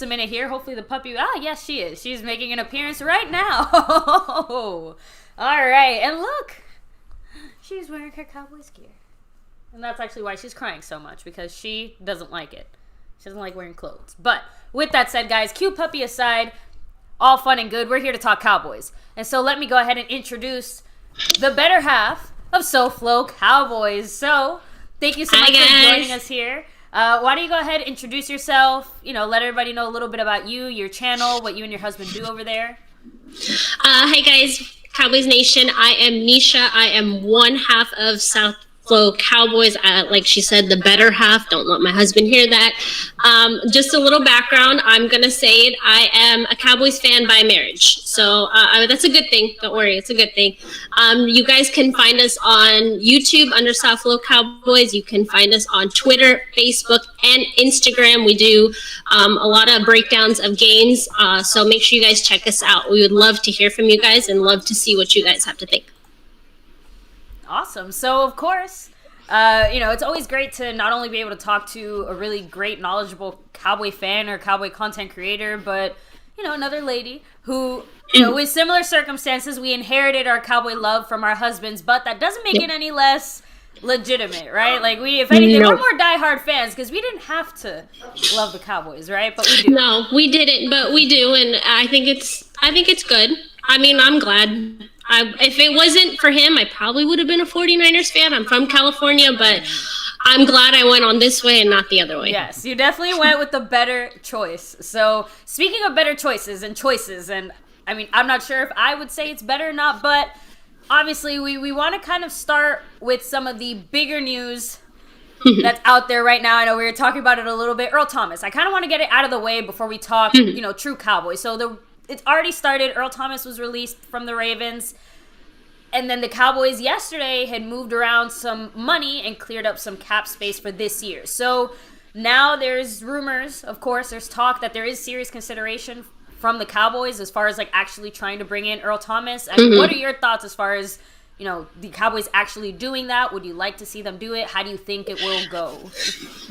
a minute here. Hopefully the puppy, yes, she is. She's making an appearance right now. All right, and look, she's wearing her Cowboys gear. And that's actually why she's crying so much, because she doesn't like it. She doesn't like wearing clothes. But with that said, guys, cute puppy aside, all fun and good, we're here to talk Cowboys. And so let me go ahead and introduce the better half of SoFlo Cowboys. So thank you so much for joining us here. Why don't you go ahead and introduce yourself, let everybody know a little bit about you, your channel, what you and your husband do over there. Hi guys, Cowboys Nation. I am Nisha. I am one half of SoFlo Cowboys. Like she said, the better half. Don't let my husband hear that. Just a little background. I'm going to say it. I am a Cowboys fan by marriage. So that's a good thing. Don't worry. It's a good thing. You guys can find us on YouTube under SoFlo Cowboys. You can find us on Twitter, Facebook, and Instagram. We do a lot of breakdowns of games. So make sure you guys check us out. We would love to hear from you guys and love to see what you guys have to think. Awesome. So, of course, it's always great to not only be able to talk to a really great, knowledgeable Cowboy fan or Cowboy content creator, but, another lady who, with similar circumstances, we inherited our Cowboy love from our husbands, but that doesn't make it any less legitimate, right? Like, if anything, we're more diehard fans because we didn't have to love the Cowboys, right? But we do. No, we didn't, but we do, and I think it's good. I mean, I'm glad. If it wasn't for him, I probably would have been a 49ers fan. I'm from California, but I'm glad I went on this way and not the other way. Yes, you definitely went with the better choice. So speaking of better choices, and I mean, I'm not sure if I would say it's better or not, but obviously we want to kind of start with some of the bigger news that's out there right now. I know we were talking about it a little bit. Earl Thomas. I kind of want to get it out of the way before we talk, true Cowboys. So it's already started. Earl Thomas was released from the Ravens. And then the Cowboys yesterday had moved around some money and cleared up some cap space for this year. So now there's rumors, of course, there's talk that there is serious consideration from the Cowboys as far as actually trying to bring in Earl Thomas. I mean, what are your thoughts as far as, the Cowboys actually doing that? Would you like to see them do it? How do you think it will go?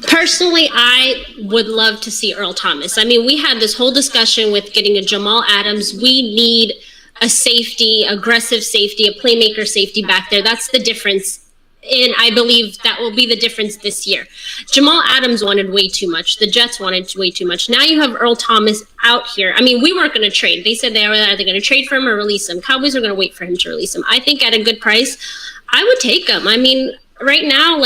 Personally, I would love to see Earl Thomas. I mean, we had this whole discussion with getting a Jamal Adams. We need a safety, aggressive safety, a playmaker safety back there. That's the difference. And I believe that will be the difference this year. Jamal Adams wanted way too much. The Jets wanted way too much. Now you have Earl Thomas out here. I mean, we weren't going to trade. They said they were either going to trade for him or release him. Cowboys are going to wait for him to release him. I think at a good price, I would take him. I mean, right now,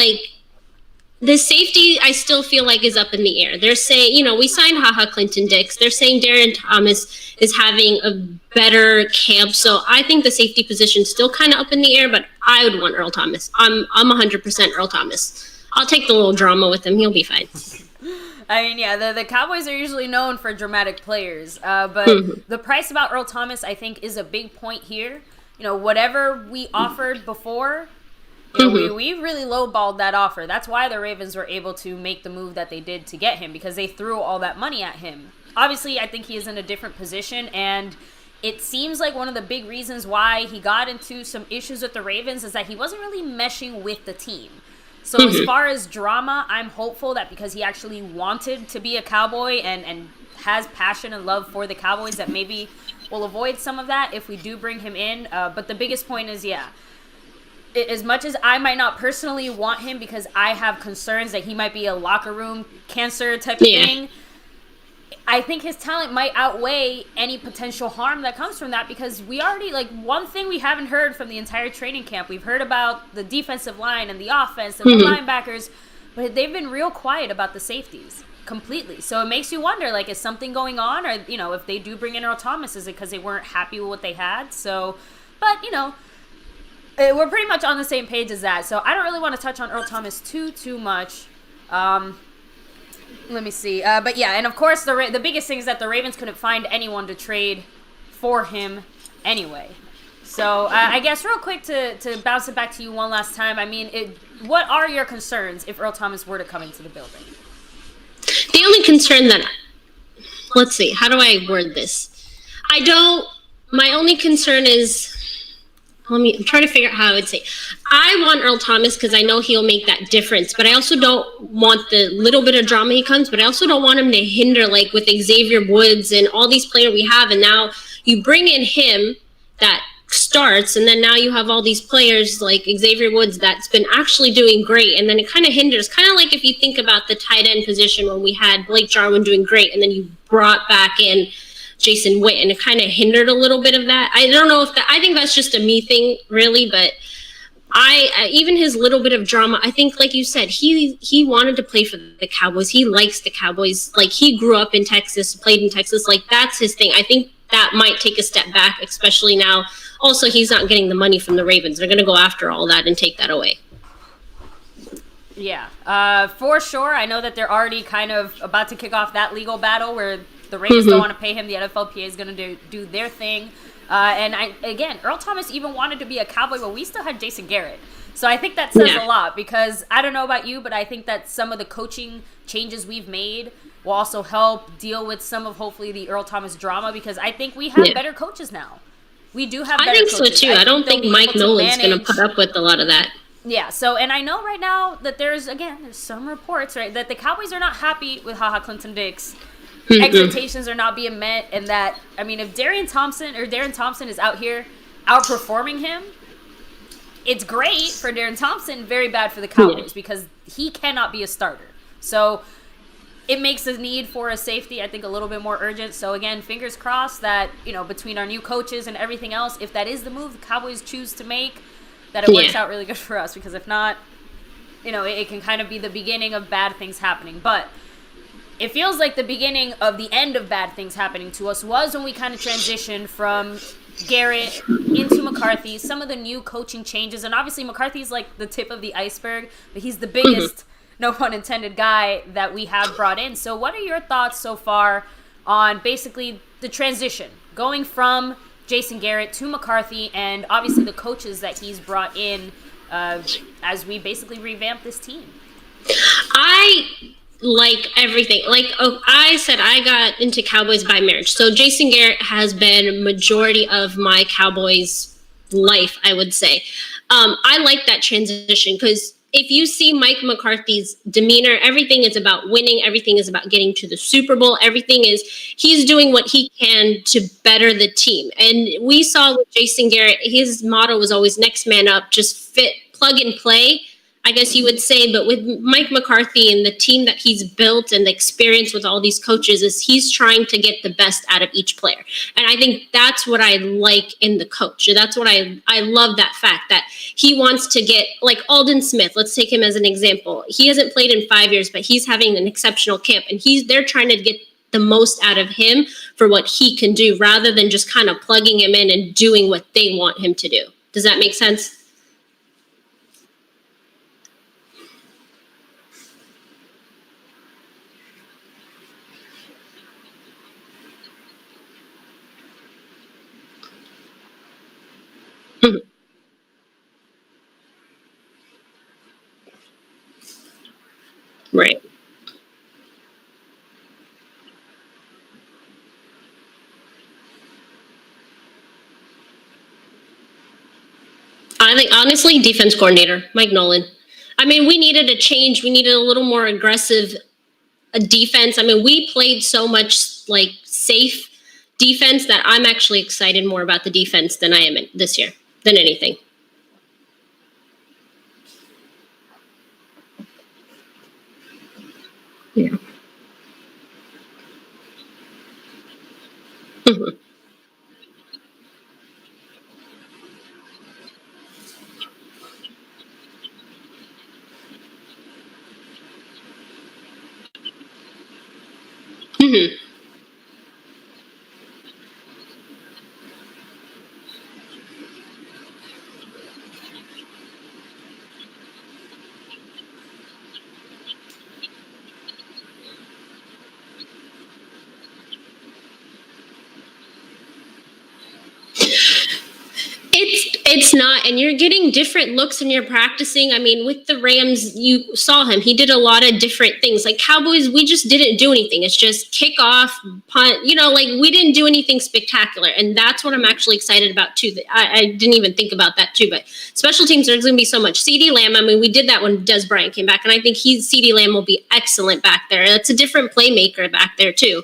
the safety, I still feel like is up in the air. They're saying, we signed HaHa Clinton-Dix. They're saying Darren Thomas is having a better camp. So I think the safety position is still kind of up in the air, but I would want Earl Thomas. I'm 100% Earl Thomas. I'll take the little drama with him. He'll be fine. I mean, yeah, the Cowboys are usually known for dramatic players. But the price about Earl Thomas, I think, is a big point here. Whatever we offered before, we really lowballed that offer. That's why the Ravens were able to make the move that they did to get him, because they threw all that money at him. Obviously, I think he is in a different position, and it seems like one of the big reasons why he got into some issues with the Ravens is that he wasn't really meshing with the team. So as far as drama, I'm hopeful that because he actually wanted to be a Cowboy and has passion and love for the Cowboys, that maybe we'll avoid some of that if we do bring him in. But the biggest point is, as much as I might not personally want him because I have concerns that he might be a locker room cancer type of thing, I think his talent might outweigh any potential harm that comes from that, because we already, one thing we haven't heard from the entire training camp, we've heard about the defensive line and the offense and the linebackers, but they've been real quiet about the safeties completely. So it makes you wonder, is something going on? Or, if they do bring in Earl Thomas, is it because they weren't happy with what they had? So, but, we're pretty much on the same page as that. So I don't really want to touch on Earl Thomas too much. Let me see. But yeah, and of course the biggest thing is that the Ravens couldn't find anyone to trade for him anyway. So I guess real quick to bounce it back to you one last time. I mean, what are your concerns if Earl Thomas were to come into the building? The only concern let's see, how do I word this? My only concern is I'm trying to figure out how I would say. I want Earl Thomas because I know he'll make that difference, but I also don't want the little bit of drama he comes, but I also don't want him to hinder, like with Xavier Woods and all these players we have, and now you bring in him that starts, and then now you have all these players like Xavier Woods that's been actually doing great, and then it kind of hinders, kind of like if you think about the tight end position when we had Blake Jarwin doing great, and then you brought back in Jason Witt, and it kind of hindered a little bit of that. I don't know if that, I think that's just a me thing, really, but I even his little bit of drama, I think, like you said, he wanted to play for the Cowboys. He likes the Cowboys. Like, he grew up in Texas, played in Texas. Like, that's his thing. I think that might take a step back, especially now. Also, he's not getting the money from the Ravens. They're going to go after all that and take that away. Yeah, for sure. I know that they're already kind of about to kick off that legal battle where the Ravens don't want to pay him. The NFLPA is going to do their thing. And again, Earl Thomas even wanted to be a Cowboy, but we still had Jason Garrett. So I think that says a lot, because I don't know about you, but I think that some of the coaching changes we've made will also help deal with some of, hopefully, the Earl Thomas drama, because I think we have better coaches now. We do have better coaches. I think so, too. I don't think Mike Nolan's going to put up with a lot of that. Yeah, so, and I know right now that there's some reports, right, that the Cowboys are not happy with HaHa Clinton-Dix. Expectations are not being met, and that, I mean, if Darren Thompson is out here outperforming him, it's great for Darren Thompson, very bad for the Cowboys, because he cannot be a starter. So it makes the need for a safety, I think, a little bit more urgent. So again, fingers crossed that, between our new coaches and everything else, if that is the move the Cowboys choose to make, that it works out really good for us, because if not, it can kind of be the beginning of bad things happening. But it feels like the beginning of the end of bad things happening to us was when we kind of transitioned from Garrett into McCarthy, some of the new coaching changes. And obviously McCarthy's like the tip of the iceberg, but he's the biggest, no pun intended, guy that we have brought in. So what are your thoughts so far on basically the transition, going from Jason Garrett to McCarthy, and obviously the coaches that he's brought in as we basically revamp this team? I like everything. Like I said, I got into Cowboys by marriage. So Jason Garrett has been majority of my Cowboys life, I would say. I like that transition because if you see Mike McCarthy's demeanor, everything is about winning. Everything is about getting to the Super Bowl. Everything is, he's doing what he can to better the team. And we saw with Jason Garrett, his motto was always next man up, just fit, plug and play, I guess you would say. But with Mike McCarthy and the team that he's built and the experience with all these coaches, is he's trying to get the best out of each player. And I think that's what I like in the coach. That's what I love, that fact that he wants to get, like Aldon Smith, let's take him as an example. He hasn't played in 5 years, but he's having an exceptional camp, and they're trying to get the most out of him for what he can do, rather than just kind of plugging him in and doing what they want him to do. Does that make sense? Right. I think, honestly, defense coordinator, Mike Nolan. I mean, we needed a change. We needed a little more aggressive defense. I mean, we played so much like safe defense that I'm actually excited more about the defense than I am this year, than anything. Yeah. Mm-hmm. Mm-hmm. It's not, and you're getting different looks and you're practicing. I mean, with the Rams, you saw him. He did a lot of different things. Like Cowboys, we just didn't do anything. It's just kick off, punt, like we didn't do anything spectacular. And that's what I'm actually excited about too. I didn't even think about that too, but special teams, there's going to be so much. CeeDee Lamb, I mean, we did that when Des Bryant came back, and I think CeeDee Lamb will be excellent back there. It's a different playmaker back there too.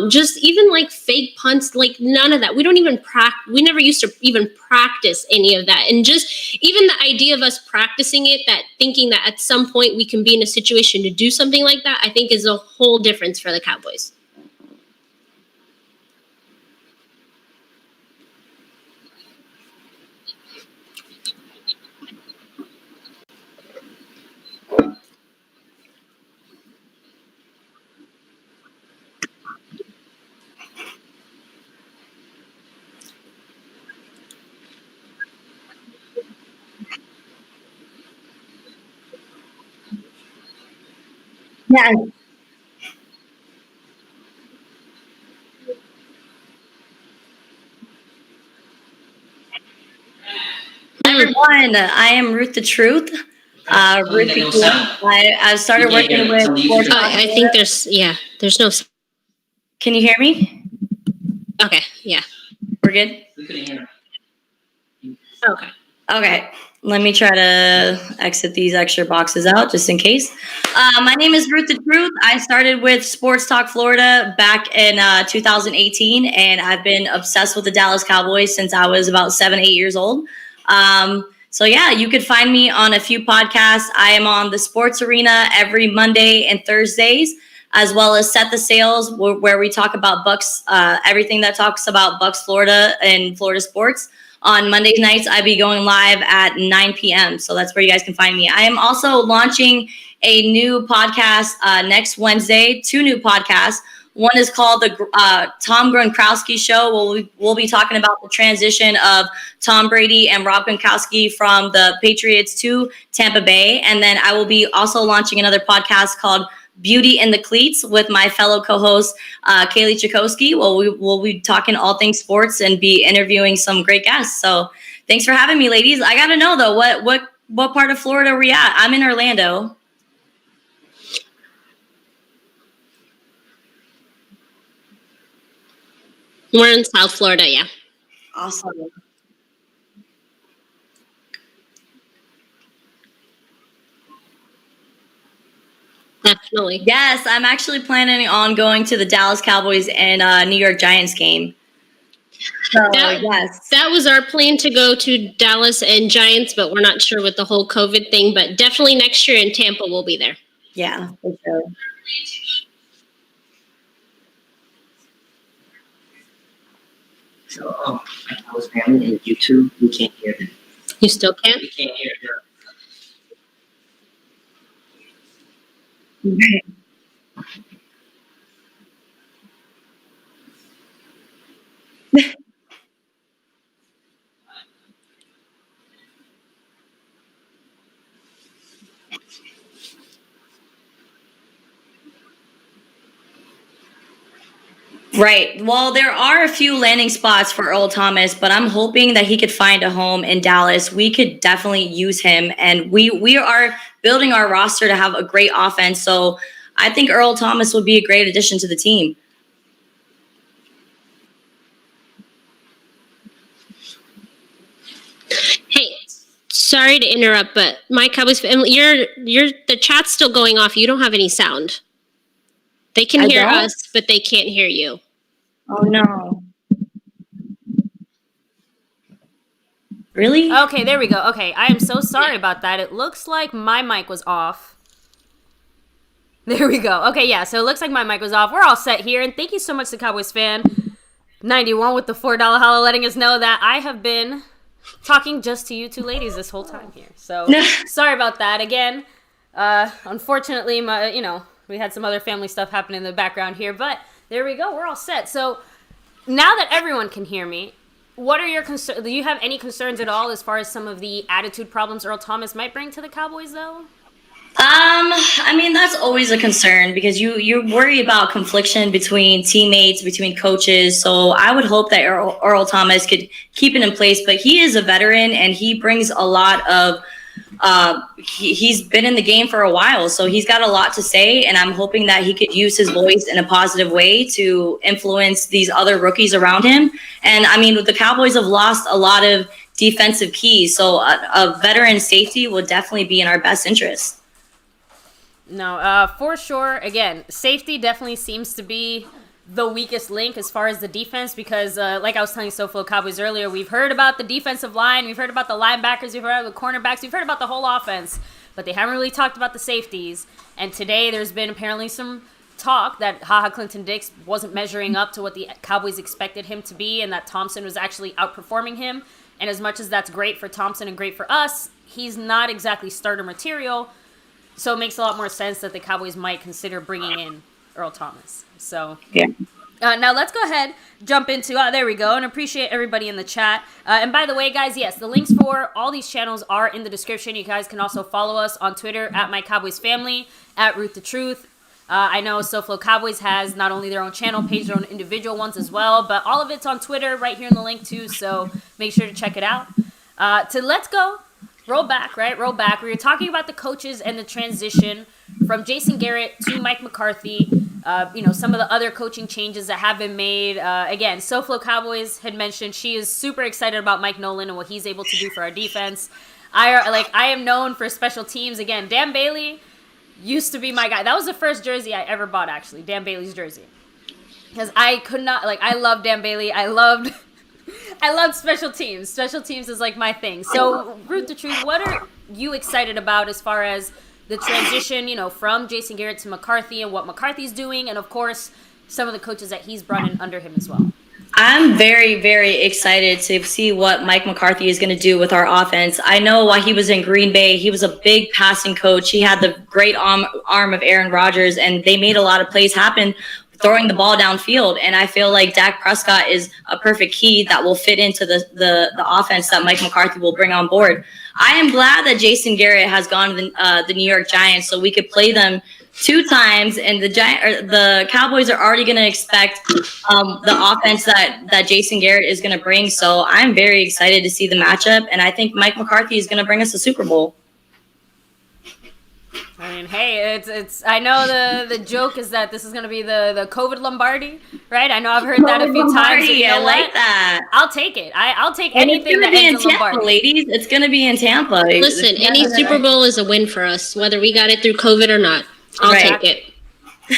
Just even like fake punts, like none of that. We don't even we never used to even practice any of that. And just even the idea of us practicing it, that thinking that at some point we can be in a situation to do something like that, I think is a whole difference for the Cowboys. Yes. Everyone, I am Ruth the Truth. Ruth the Truth. I started working with sports. I think there's no. Can you hear me? Okay, yeah. We're good? We couldn't hear. Okay. Okay, let me try to exit these extra boxes out just in case. My name is Ruth the Truth. I started with Sports Talk Florida back in 2018, and I've been obsessed with the Dallas Cowboys since I was about 7, 8 years old. So yeah, you could find me on a few podcasts. I am on the Sports Arena every Monday and Thursdays, as well as Set the Sails, where we talk about Bucks, everything that talks about Bucks Florida and Florida sports. On Monday nights, I be going live at 9 p.m. So that's where you guys can find me. I am also launching a new podcast next Wednesday, 2 new podcasts. One is called the Tom Gronkowski Show. We'll be talking about the transition of Tom Brady and Rob Gronkowski from the Patriots to Tampa Bay. And then I will be also launching another podcast called Beauty in the Cleats with my fellow co-host, Kaylee Chakowski. We'll be talking all things sports and be interviewing some great guests. So thanks for having me, ladies. I got to know, though, what part of Florida are we at? I'm in Orlando. We're in South Florida, yeah. Awesome. Definitely. Yes, I'm actually planning on going to the Dallas Cowboys and New York Giants game. So, yes. That was our plan, to go to Dallas and Giants, but we're not sure with the whole COVID thing. But definitely next year in Tampa, we'll be there. Yeah, for sure. So, I was family and YouTube, we can't hear them. You still can't? We can't hear her. Right. Well, there are a few landing spots for Earl Thomas, but I'm hoping that he could find a home in Dallas. We could definitely use him, and we are building our roster to have a great offense. So I think Earl Thomas would be a great addition to the team. Hey, sorry to interrupt, but my Cowboys family, the chat's still going off. You don't have any sound. They can hear us, but they can't hear you. Oh no. Really? Okay, there we go. Okay, I am so sorry about that. It looks like my mic was off. There we go. Okay, yeah, so it looks like my mic was off. We're all set here, and thank you so much to Cowboys fan 91 with the $4 holla letting us know that I have been talking just to you two ladies this whole time here. So sorry about that again. Unfortunately, we had some other family stuff happen in the background here, but there we go. We're all set. So now that everyone can hear me, what are your concerns? Do you have any concerns at all as far as some of the attitude problems Earl Thomas might bring to the Cowboys, though? I mean, that's always a concern because you worry about confliction between teammates, between coaches. So I would hope that Earl Thomas could keep it in place. But he is a veteran and he brings a lot of. He's been in the game for a while, so he's got a lot to say. And I'm hoping that he could use his voice in a positive way to influence these other rookies around him. And I mean, the Cowboys have lost a lot of defensive keys, so a veteran safety will definitely be in our best interest. No, for sure. Again, safety definitely seems to be the weakest link as far as the defense because, like I was telling SoFlo Cowboys earlier, we've heard about the defensive line, we've heard about the linebackers, we've heard about the cornerbacks, we've heard about the whole offense, but they haven't really talked about the safeties. And today there's been apparently some talk that Clinton-Dix wasn't measuring up to what the Cowboys expected him to be and that Thompson was actually outperforming him. And as much as that's great for Thompson and great for us, he's not exactly starter material. So it makes a lot more sense that the Cowboys might consider bringing in Earl Thomas. So yeah. Now let's go ahead, jump into, there we go, and appreciate everybody in the chat. And by the way, guys, yes, the links for all these channels are in the description. You guys can also follow us on Twitter at MyCowboysFamily, at Root the Truth. I know SoFlo Cowboys has not only their own channel page, their own individual ones as well, but all of it's on Twitter right here in the link too, so make sure to check it out. Let's go. Roll back. We were talking about the coaches and the transition from Jason Garrett to Mike McCarthy. Some of the other coaching changes that have been made. Again, SoFlo Cowboys had mentioned she is super excited about Mike Nolan and what he's able to do for our defense. I am known for special teams. Again, Dan Bailey used to be my guy. That was the first jersey I ever bought, actually, Dan Bailey's jersey. Because I could not, I love Dan Bailey. I loved special teams. Special teams is my thing. So, Root the Truth, what are you excited about as far as the transition, from Jason Garrett to McCarthy and what McCarthy's doing, and of course, some of the coaches that he's brought in under him as well? I'm very, very excited to see what Mike McCarthy is going to do with our offense. I know while he was in Green Bay, he was a big passing coach. He had the great arm of Aaron Rodgers, and they made a lot of plays happen throwing the ball downfield. And I feel like Dak Prescott is a perfect key that will fit into the offense that Mike McCarthy will bring on board. I am glad that Jason Garrett has gone to the New York Giants so we could play them 2 times, and the Cowboys are already going to expect the offense that Jason Garrett is going to bring. So I'm very excited to see the matchup, and I think Mike McCarthy is going to bring us a Super Bowl. I mean, hey, it's. I know the joke is that this is going to be the COVID Lombardi, right? I know I've heard that a few times. You know, I like that. I'll take it. I'll take and anything that ends in Lombardi. Ladies, it's going to be in Tampa. Listen, any Super Bowl is a win for us, whether we got it through COVID or not. I'll take it.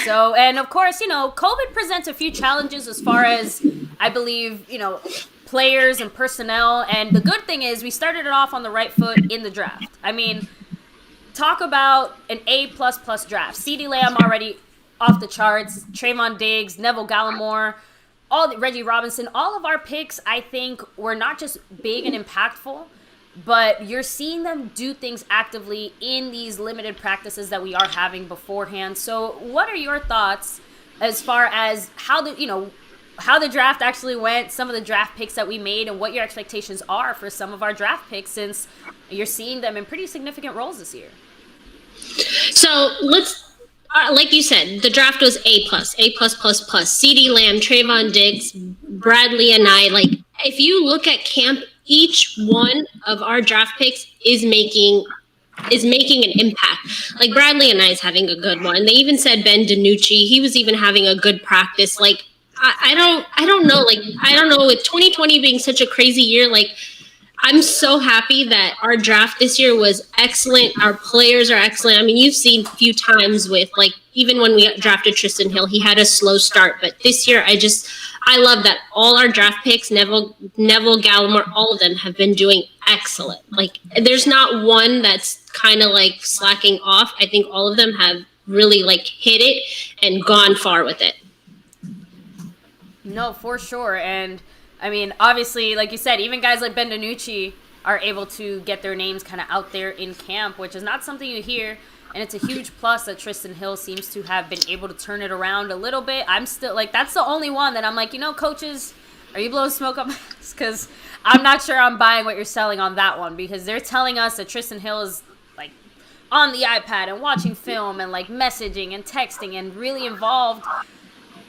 So, and of course, COVID presents a few challenges as far as, I believe, players and personnel. And the good thing is we started it off on the right foot in the draft. I mean, talk about an A++ draft. CeeDee Lamb already off the charts. Trayvon Diggs, Neville Gallimore, Reggie Robinson. All of our picks, I think, were not just big and impactful, but you're seeing them do things actively in these limited practices that we are having beforehand. So what are your thoughts as far as how the draft actually went, some of the draft picks that we made, and what your expectations are for some of our draft picks since you're seeing them in pretty significant roles this year? So let's, like you said, the draft was A++. CeeDee Lamb, Trayvon Diggs, Bradley, and I. If you look at camp, each one of our draft picks is making an impact. Bradley and I is having a good one. They even said Ben DiNucci. He was even having a good practice. I don't know. I don't know. With 2020 being such a crazy year, I'm so happy that our draft this year was excellent. Our players are excellent. I mean, you've seen a few times with even when we drafted Tristan Hill, he had a slow start. But this year, I love that all our draft picks, Neville Gallimore, all of them have been doing excellent. There's not one that's kind of slacking off. I think all of them have really hit it and gone far with it. No, for sure. And I mean, obviously, like you said, even guys like Ben DiNucci are able to get their names kind of out there in camp, which is not something you hear. And it's a huge plus that Tristan Hill seems to have been able to turn it around a little bit. I'm still that's the only one that I'm coaches, are you blowing smoke up my ass? Because I'm not sure I'm buying what you're selling on that one, because they're telling us that Tristan Hill is on the iPad and watching film and like messaging and texting and really involved.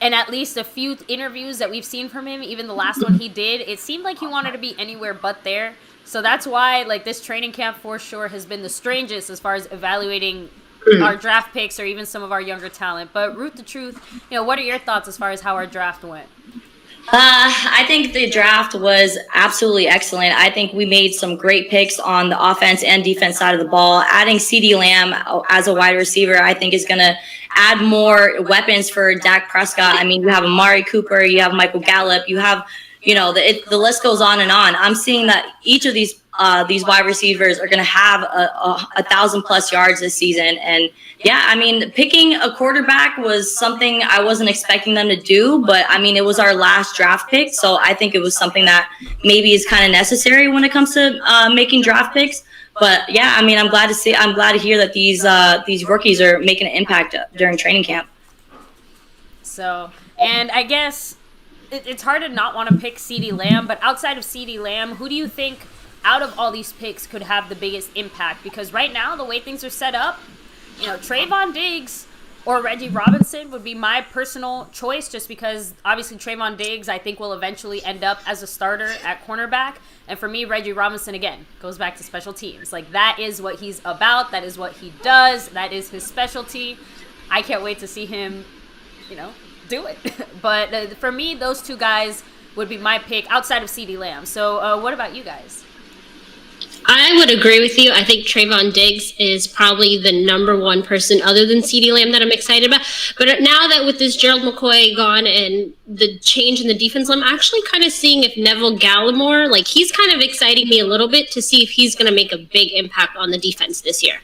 And at least a few interviews that we've seen from him, even the last one he did, it seemed like he wanted to be anywhere but there. So that's why, like, this training camp for sure has been the strangest as far as evaluating our draft picks or even some of our younger talent. But Root the Truth, what are your thoughts as far as how our draft went? I think the draft was absolutely excellent. I think we made some great picks on the offense and defense side of the ball. Adding CeeDee Lamb as a wide receiver, I think, is going to add more weapons for Dak Prescott. I mean, you have Amari Cooper, you have Michael Gallup, you have, the list goes on and on. I'm seeing that each of these wide receivers are going to have a 1,000+ yards this season. And yeah, I mean, picking a quarterback was something I wasn't expecting them to do, but I mean, it was our last draft pick. So I think it was something that maybe is kind of necessary when it comes to making draft picks. But yeah, I mean, I'm glad to hear that these rookies are making an impact during training camp. So, and I guess it's hard to not want to pick CeeDee Lamb, but outside of CeeDee Lamb, who do you think out of all these picks could have the biggest impact? Because right now, the way things are set up, Trayvon Diggs or Reggie Robinson would be my personal choice, just because obviously Trayvon Diggs I think will eventually end up as a starter at cornerback. And for me, Reggie Robinson, again, goes back to special teams. Like, that is what he's about. That is what he does. That is his specialty. I can't wait to see him, do it. But for me, those two guys would be my pick outside of CeeDee Lamb. So what about you guys? I would agree with you. I think Trayvon Diggs is probably the number one person other than CeeDee Lamb that I'm excited about. But now that with this Gerald McCoy gone and the change in the defense, I'm actually kind of seeing if Neville Gallimore, like, he's kind of exciting me a little bit to see if he's going to make a big impact on the defense this year.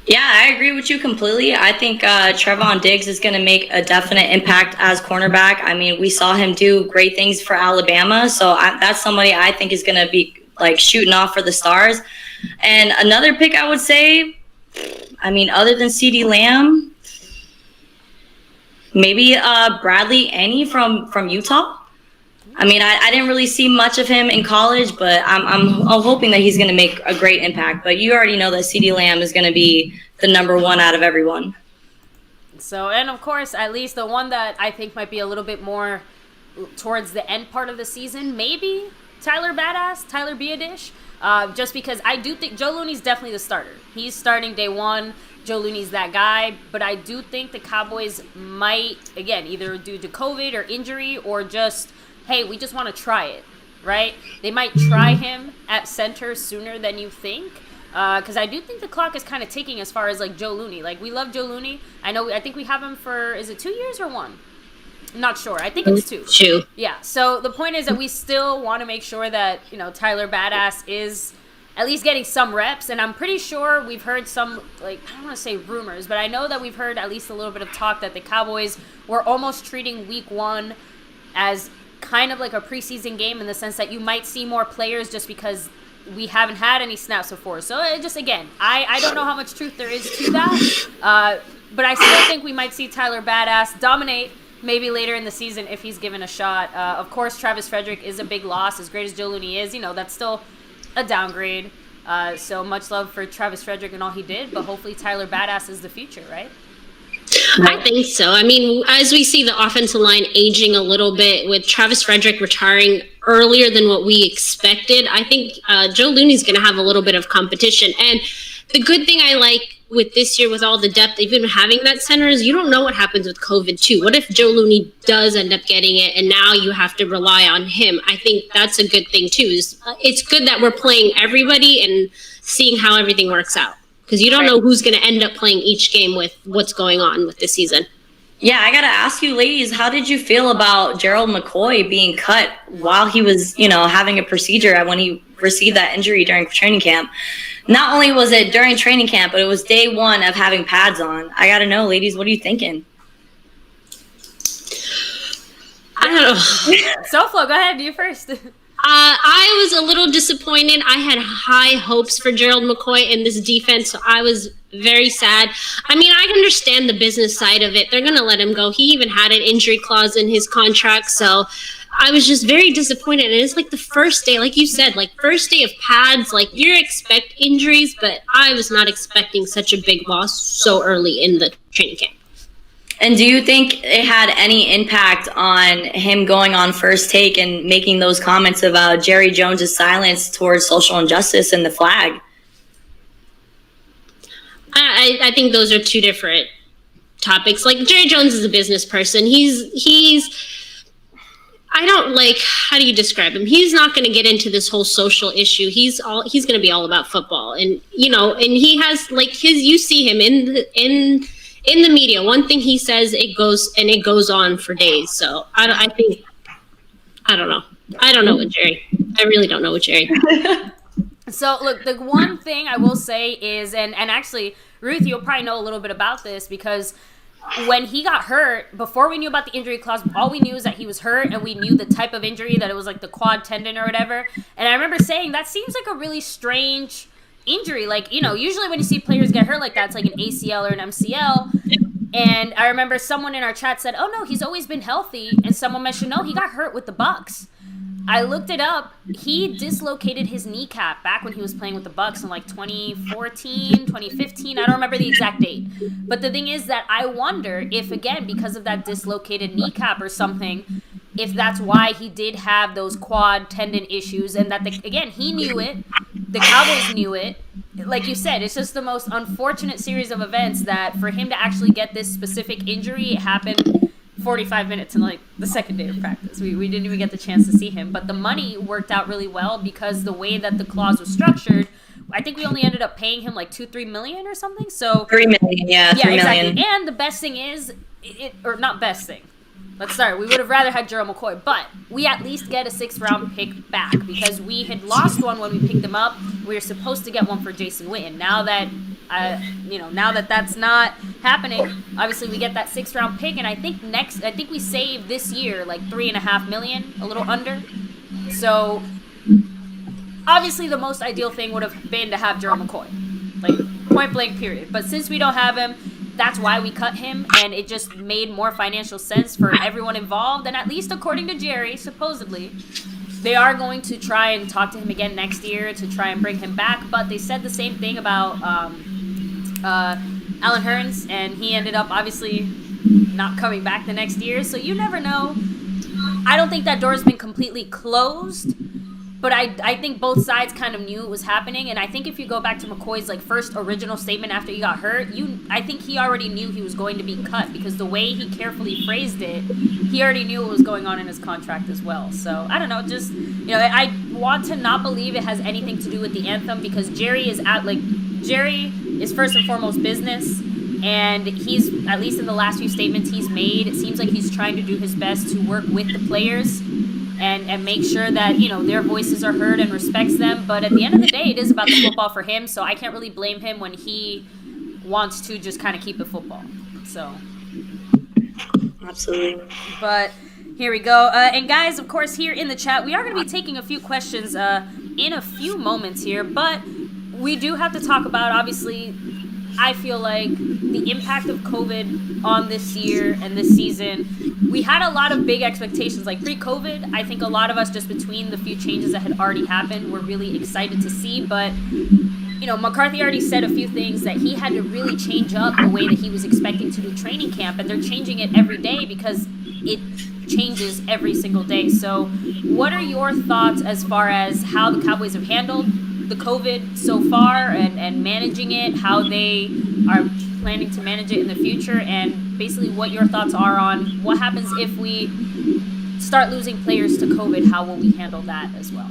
Yeah, I agree with you completely. I think Trayvon Diggs is going to make a definite impact as cornerback. I mean, we saw him do great things for Alabama, so that's somebody I think is going to be like shooting off for the stars. And another pick I would say, I mean, other than CeeDee Lamb, maybe Bradley Enney from Utah. I mean, I didn't really see much of him in college, but I'm hoping that he's going to make a great impact. But you already know that CeeDee Lamb is going to be the number one out of everyone. So, and of course, at least the one that I think might be a little bit more towards the end part of the season, maybe Tyler Biadasz, just because I do think Joe Looney's definitely the starter. He's starting day one. Joe Looney's that guy, but I do think the Cowboys might, again, either due to COVID or injury or just, hey, we just want to try it, right? They might try him at center sooner than you think, because I do think the clock is kind of ticking as far as, like, Joe Looney. Like, we love Joe Looney. I think we have him for, is it 2 years or 1? I'm not sure. I think it's 2. 2. Yeah, so the point is that we still want to make sure that, Tyler Biadasz is at least getting some reps, and I'm pretty sure we've heard some, like, I don't want to say rumors, but I know that we've heard at least a little bit of talk that the Cowboys were almost treating week 1 as kind of like a preseason game, in the sense that you might see more players just because we haven't had any snaps before. So it just, again, I don't know how much truth there is to that, but I still think we might see Tyler Biadasz dominate maybe later in the season if he's given a shot. Of course, Travis Frederick is a big loss. As great as Joe Looney is, that's still a downgrade. So much love for Travis Frederick and all he did, but hopefully Tyler Biadasz is the future, right? I think so. I mean, as we see the offensive line aging a little bit, with Travis Frederick retiring earlier than what we expected, I think Joe Looney's going to have a little bit of competition. And the good thing I like with this year, with all the depth they've been having that center, is you don't know what happens with COVID too. What if Joe Looney does end up getting it and now you have to rely on him? I think that's a good thing too. It's good that we're playing everybody and seeing how everything works out, because you don't know who's going to end up playing each game with what's going on with this season. Yeah, I got to ask you, ladies, how did you feel about Gerald McCoy being cut while he was, having a procedure when he received that injury during training camp? Not only was it during training camp, but it was day 1 of having pads on. I got to know, ladies, what are you thinking? I don't know. Soflo, go ahead, you first. I was a little disappointed. I had high hopes for Gerald McCoy in this defense, so I was very sad. I mean, I understand the business side of it. They're going to let him go. He even had an injury clause in his contract, so I was just very disappointed. And it's like the first day, like you said, like first day of pads, like you expect injuries, but I was not expecting such a big loss so early in the training camp. And do you think it had any impact on him going on First Take and making those comments about Jerry Jones's silence towards social injustice and the flag? I think those are two different topics. Like Jerry Jones is a business person. I don't like, how do you describe him? He's not going to get into this whole social issue. He's going to be all about football. And, you know, and he has like you see him in the media. One thing he says, it goes on for days. So I don't know. I don't know with Jerry. I really don't know with Jerry. So, look, the one thing I will say is, and actually, Ruth, you'll probably know a little bit about this, because when he got hurt, before we knew about the injury clause, all we knew is that he was hurt, and we knew the type of injury, that it was like the quad tendon or whatever. And I remember saying, that seems like a really strange injury. Like, you know, usually when you see players get hurt like that, it's like an ACL or an MCL. And I remember someone in our chat said, oh, no, he's always been healthy. And someone mentioned, no, he got hurt with the Bucks. I looked it up. He dislocated his kneecap back when he was playing with the Bucks in like 2014, 2015. I don't remember the exact date. But the thing is that I wonder if, again, because of that dislocated kneecap or something, if that's why he did have those quad tendon issues, and that, again, he knew it. The Cowboys knew it. Like you said, it's just the most unfortunate series of events that for him to actually get this specific injury, it happened 45 minutes in like the second day of practice. We didn't even get the chance to see him. But the money worked out really well because the way that the clause was structured, I think we only ended up paying him like 2-3 million or something. So $3 million, yeah, $3 exactly. million. And the best thing is, or not best thing. Let's start. We would have rather had Gerald McCoy, but we at least get a 6th round pick back because we had lost one when we picked him up. We were supposed to get one for Jason Witten. Now that that's not happening, obviously we get that 6th round pick, and I think we save this year like $3.5 million, a little under. So obviously the most ideal thing would have been to have Gerald McCoy, like point blank period. But since we don't have him, that's why we cut him, and it just made more financial sense for everyone involved. And at least according to Jerry, supposedly, they are going to try and talk to him again next year to try and bring him back. But they said the same thing about Alan Hearns, and he ended up obviously not coming back the next year. So you never know. I don't think that door has been completely closed. But I think both sides kind of knew it was happening, and I think if you go back to McCoy's like first original statement after he got hurt, I think he already knew he was going to be cut because the way he carefully phrased it, he already knew what was going on in his contract as well. So I don't know, just I want to not believe it has anything to do with the anthem because Jerry is first and foremost business, and he's, at least in the last few statements he's made, it seems like he's trying to do his best to work with the players and make sure that, their voices are heard and respects them. But at the end of the day, it is about the football for him, so I can't really blame him when he wants to just kind of keep it football. So. Absolutely. But here we go. And guys, of course, here in the chat, we are going to be taking a few questions in a few moments here, but we do have to talk about, obviously, I feel like the impact of COVID on this year and this season. We had a lot of big expectations. Like pre-COVID, I think a lot of us, just between the few changes that had already happened, were really excited to see. But, McCarthy already said a few things that he had to really change up the way that he was expecting to do training camp. And they're changing it every day because it changes every single day. So what are your thoughts as far as how the Cowboys have handled the COVID so far and managing it, how they are planning to manage it in the future, and basically what your thoughts are on what happens if we start losing players to COVID, how will we handle that as well?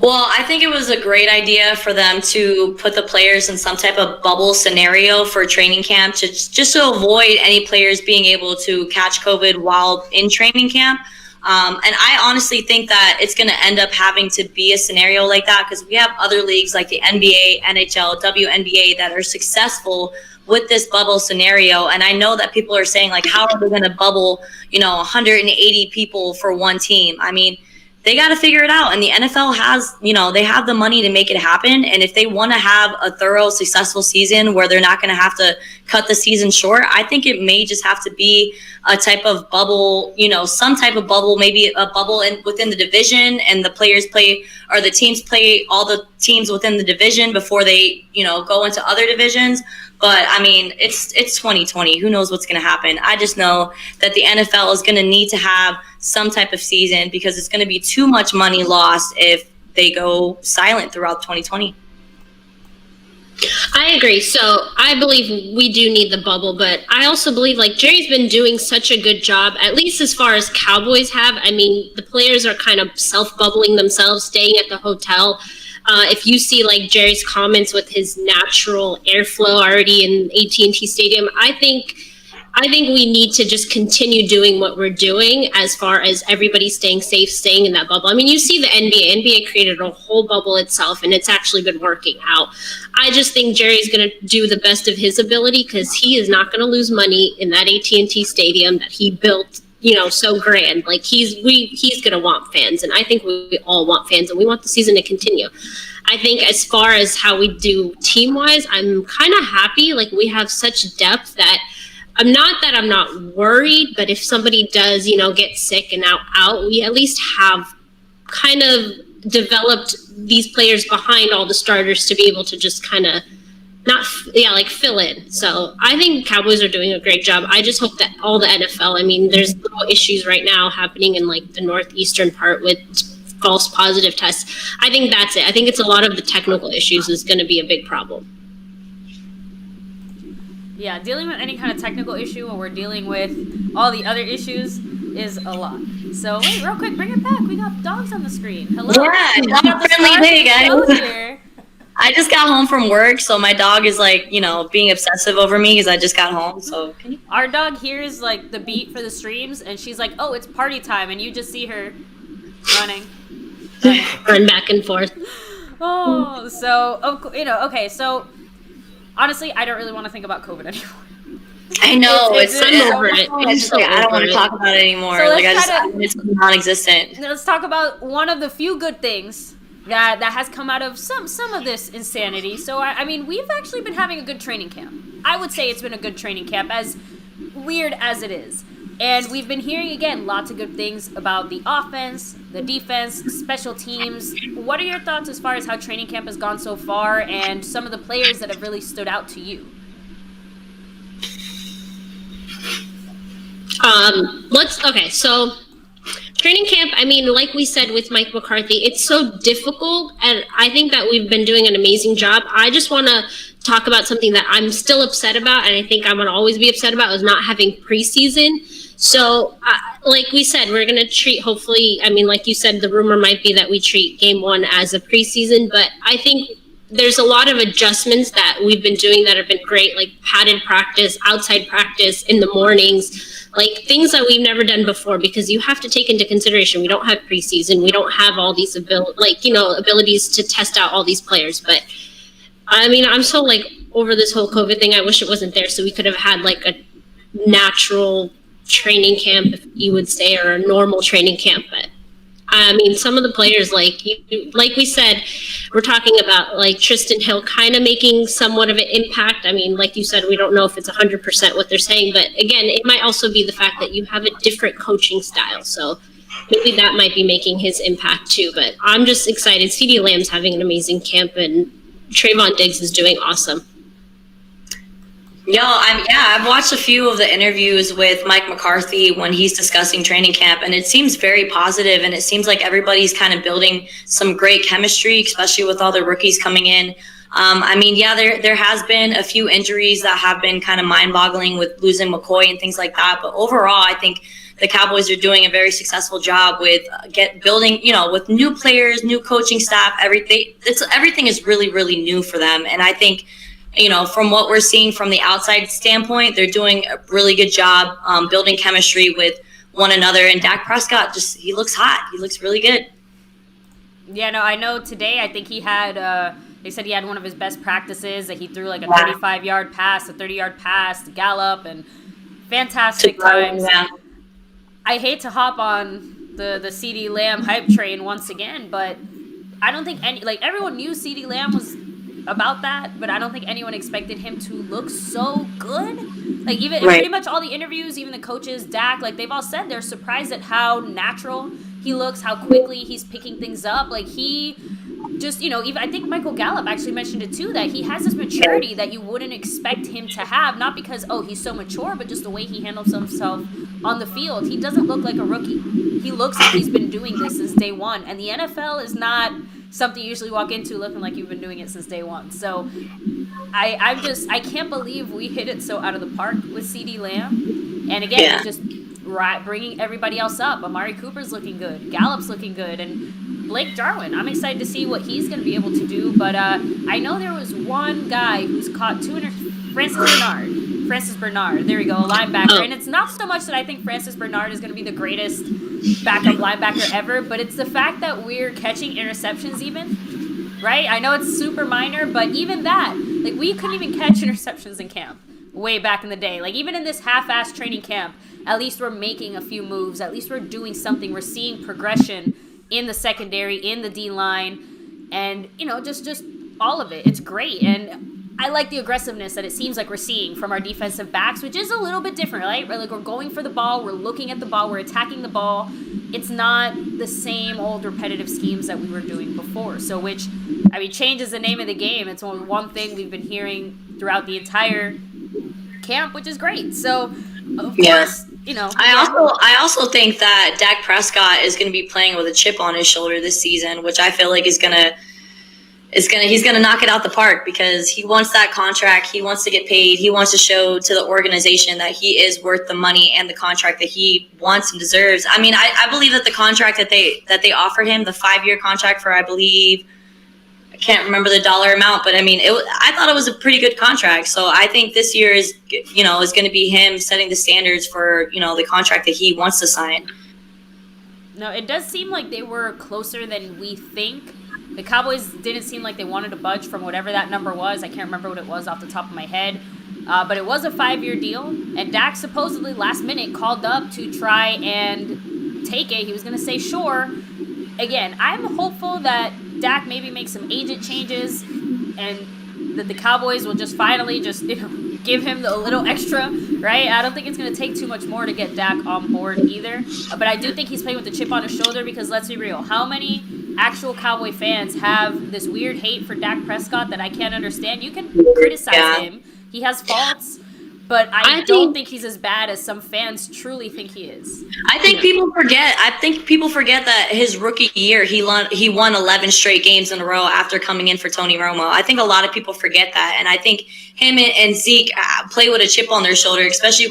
Well, I think it was a great idea for them to put the players in some type of bubble scenario for training camp, just to avoid any players being able to catch COVID while in training camp. And I honestly think that it's going to end up having to be a scenario like that because we have other leagues like the NBA, NHL, WNBA that are successful with this bubble scenario. And I know that people are saying, like, how are they going to bubble, 180 people for one team? I mean, they got to figure it out. And the NFL has, they have the money to make it happen. And if they want to have a thorough, successful season where they're not going to have to cut the season short, I think it may just have to be a type of bubble, some type of bubble, maybe a bubble within the division, and the players play, or the teams play all the teams within the division before they, go into other divisions. But I mean, it's 2020. Who knows what's going to happen? I just know that the NFL is going to need to have some type of season, because it's going to be too much money lost if they go silent throughout 2020. I agree. So I believe we do need the bubble, but I also believe like Jerry's been doing such a good job, at least as far as Cowboys have. I mean, the players are kind of self-bubbling themselves, staying at the hotel. If you see like Jerry's comments with his natural airflow already in AT&T Stadium, I think we need to just continue doing what we're doing as far as everybody staying safe, staying in that bubble. I mean, you see the NBA. NBA created a whole bubble itself, and it's actually been working out. I just think Jerry's going to do the best of his ability, because he is not going to lose money in that AT&T Stadium that he built, so grand. Like he's going to want fans, and I think we all want fans, and we want the season to continue. I think as far as how we do team-wise, I'm kind of happy. Like we have such depth that I'm not worried, but if somebody does, get sick and out, we at least have kind of developed these players behind all the starters to be able to just kind of fill in. So I think Cowboys are doing a great job. I just hope that all the NFL, I mean, there's little issues right now happening in like the northeastern part with false positive tests. I think that's it. I think it's a lot of the technical issues is going to be a big problem. Yeah, dealing with any kind of technical issue when we're dealing with all the other issues is a lot. So wait, real quick, bring it back. We got dogs on the screen. Hello. Yeah, dog-friendly day, guys. I just got home from work, so my dog is like, being obsessive over me because I just got home. So our dog hears like the beat for the streams, and she's like, "Oh, it's party time," and you just see her running. Run back and forth. Oh, so okay, so. Honestly, I don't really want to think about COVID anymore. I know. I'm over it. I don't want to talk about it anymore. So it's non-existent. Let's talk about one of the few good things that has come out of some of this insanity. So, I mean, we've actually been having a good training camp. I would say it's been a good training camp, as weird as it is. And we've been hearing, again, lots of good things about the offense, the defense, special teams. What are your thoughts as far as how training camp has gone so far, and some of the players that have really stood out to you? So training camp, I mean, like we said with Mike McCarthy, it's so difficult, and I think that we've been doing an amazing job. I just want to talk about something that I'm still upset about, and I think I'm going to always be upset about, is not having preseason. So, like we said, we're going to treat, hopefully, I mean, like you said, the rumor might be that we treat game one as a preseason, but I think there's a lot of adjustments that we've been doing that have been great, like padded practice, outside practice in the mornings, like things that we've never done before, because you have to take into consideration, we don't have preseason, we don't have all these abilities to test out all these players. But I mean, I'm so like over this whole COVID thing. I wish it wasn't there, so we could have had like a natural training camp, if you would say, or a normal training camp. But I mean, some of the players, like we said, we're talking about like Tristan Hill kind of making somewhat of an impact. I mean, like you said, we don't know if it's 100% what they're saying, but again, it might also be the fact that you have a different coaching style. So maybe that might be making his impact too. But I'm just excited. CeeDee Lamb's having an amazing camp, and Trayvon Diggs is doing awesome. I've watched a few of the interviews with Mike McCarthy when he's discussing training camp, and it seems very positive, and it seems like everybody's kind of building some great chemistry, especially with all the rookies coming in. There has been a few injuries that have been kind of mind-boggling with losing McCoy and things like that, but overall, I think the Cowboys are doing a very successful job with building, with new players, new coaching staff, everything is really, really new for them, and I think, from what we're seeing from the outside standpoint, they're doing a really good job building chemistry with one another. And Dak Prescott, he looks hot. He looks really good. Yeah, no, I know today, I think he had, they said he had one of his best practices, that he threw like a 35-yard pass, a 30-yard pass, Gallup, and fantastic times. Yeah. I hate to hop on the CD Lamb hype train once again, but I don't think everyone knew CD Lamb was about that, but I don't think anyone expected him to look so good. Like even pretty much all the interviews, even the coaches, Dak, like they've all said they're surprised at how natural he looks, how quickly he's picking things up. Like he just, even I think Michael Gallup actually mentioned it too, that he has this maturity that you wouldn't expect him to have, not because he's so mature, but just the way he handles himself on the field. He doesn't look like a rookie. He looks like he's been doing this since day one, and the NFL is not something you usually walk into looking like you've been doing it since day one. So I can't believe we hit it so out of the park with CD Lamb, and again, just bringing everybody else up. Amari Cooper's looking good, Gallup's looking good, and Blake Jarwin, I'm excited to see what he's going to be able to do. But I know there was one guy who's caught Francis Bernard, there we go, a linebacker. And it's not so much that I think Francis Bernard is going to be the greatest backup linebacker ever, but it's the fact that we're catching interceptions even, right? I know it's super minor, but even that, like we couldn't even catch interceptions in camp way back in the day. Like even in this half-assed training camp, at least we're making a few moves, at least we're doing something, we're seeing progression in the secondary, in the D-line, and, just all of it. It's great, and I like the aggressiveness that it seems like we're seeing from our defensive backs, which is a little bit different, right? Like we're going for the ball, we're looking at the ball, we're attacking the ball. It's not the same old repetitive schemes that we were doing before. So change is the name of the game. It's only one thing we've been hearing throughout the entire camp, which is great. So, of course, I also think that Dak Prescott is going to be playing with a chip on his shoulder this season, which I feel like he's gonna knock it out the park, because he wants that contract. He wants to get paid. He wants to show to the organization that he is worth the money and the contract that he wants and deserves. I mean, I believe that the contract that they offered him, the 5-year contract for, I believe, I can't remember the dollar amount, but I mean, I thought it was a pretty good contract. So I think this year is going to be him setting the standards for, the contract that he wants to sign. No, it does seem like they were closer than we think. The Cowboys didn't seem like they wanted to budge from whatever that number was. I can't remember what it was off the top of my head. But it was a 5-year deal. And Dak supposedly last minute called up to try and take it. He was going to say sure. Again, I'm hopeful that Dak maybe makes some agent changes and that the Cowboys will just finally give him a little extra, right? I don't think it's going to take too much more to get Dak on board either. But I do think he's playing with the chip on his shoulder, because let's be real, how many actual Cowboy fans have this weird hate for Dak Prescott that I can't understand? You can criticize him. He has faults, but I don't think he's as bad as some fans truly think he is. I think people forget that his rookie year, he won 11 straight games in a row after coming in for Tony Romo. I think a lot of people forget that. And I think him and Zeke play with a chip on their shoulder, especially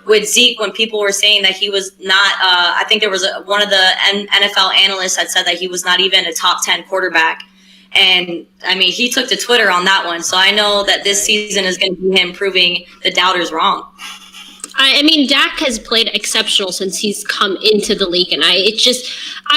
with Zeke, when people were saying that he was not, I think there was one of the NFL analysts had said that he was not even a top 10 quarterback. And I mean, he took to Twitter on that one. So I know that this season is going to be him proving the doubters wrong. I mean, Dak has played exceptional since he's come into the league, and I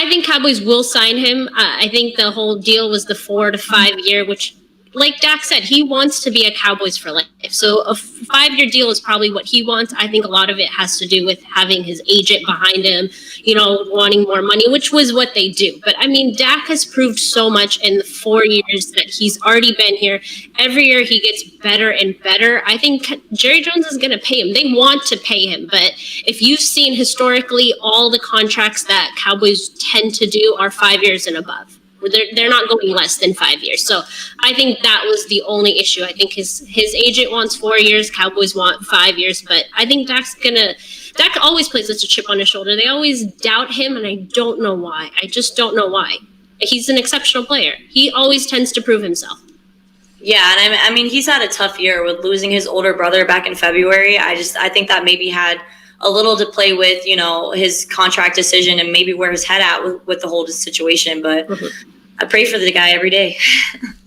think Cowboys will sign him. I think the whole deal was the 4 to 5 year, which, like Dak said, he wants to be a Cowboys for life. So a 5-year deal is probably what he wants. I think a lot of it has to do with having his agent behind him, wanting more money, which was what they do. But I mean, Dak has proved so much in the 4 years that he's already been here. Every year he gets better and better. I think Jerry Jones is going to pay him. They want to pay him. But if you've seen historically, all the contracts that Cowboys tend to do are 5 years and above. They're not going less than 5 years. So I think that was the only issue. I think his agent wants 4 years. Cowboys want 5 years. But I think Dak always plays with a chip on his shoulder. They always doubt him, and I don't know why. I just don't know why. He's an exceptional player. He always tends to prove himself. Yeah, and I mean, he's had a tough year with losing his older brother back in February. I think that maybe had a little to play with, his contract decision and maybe where his head at with the whole situation. But I pray for the guy every day.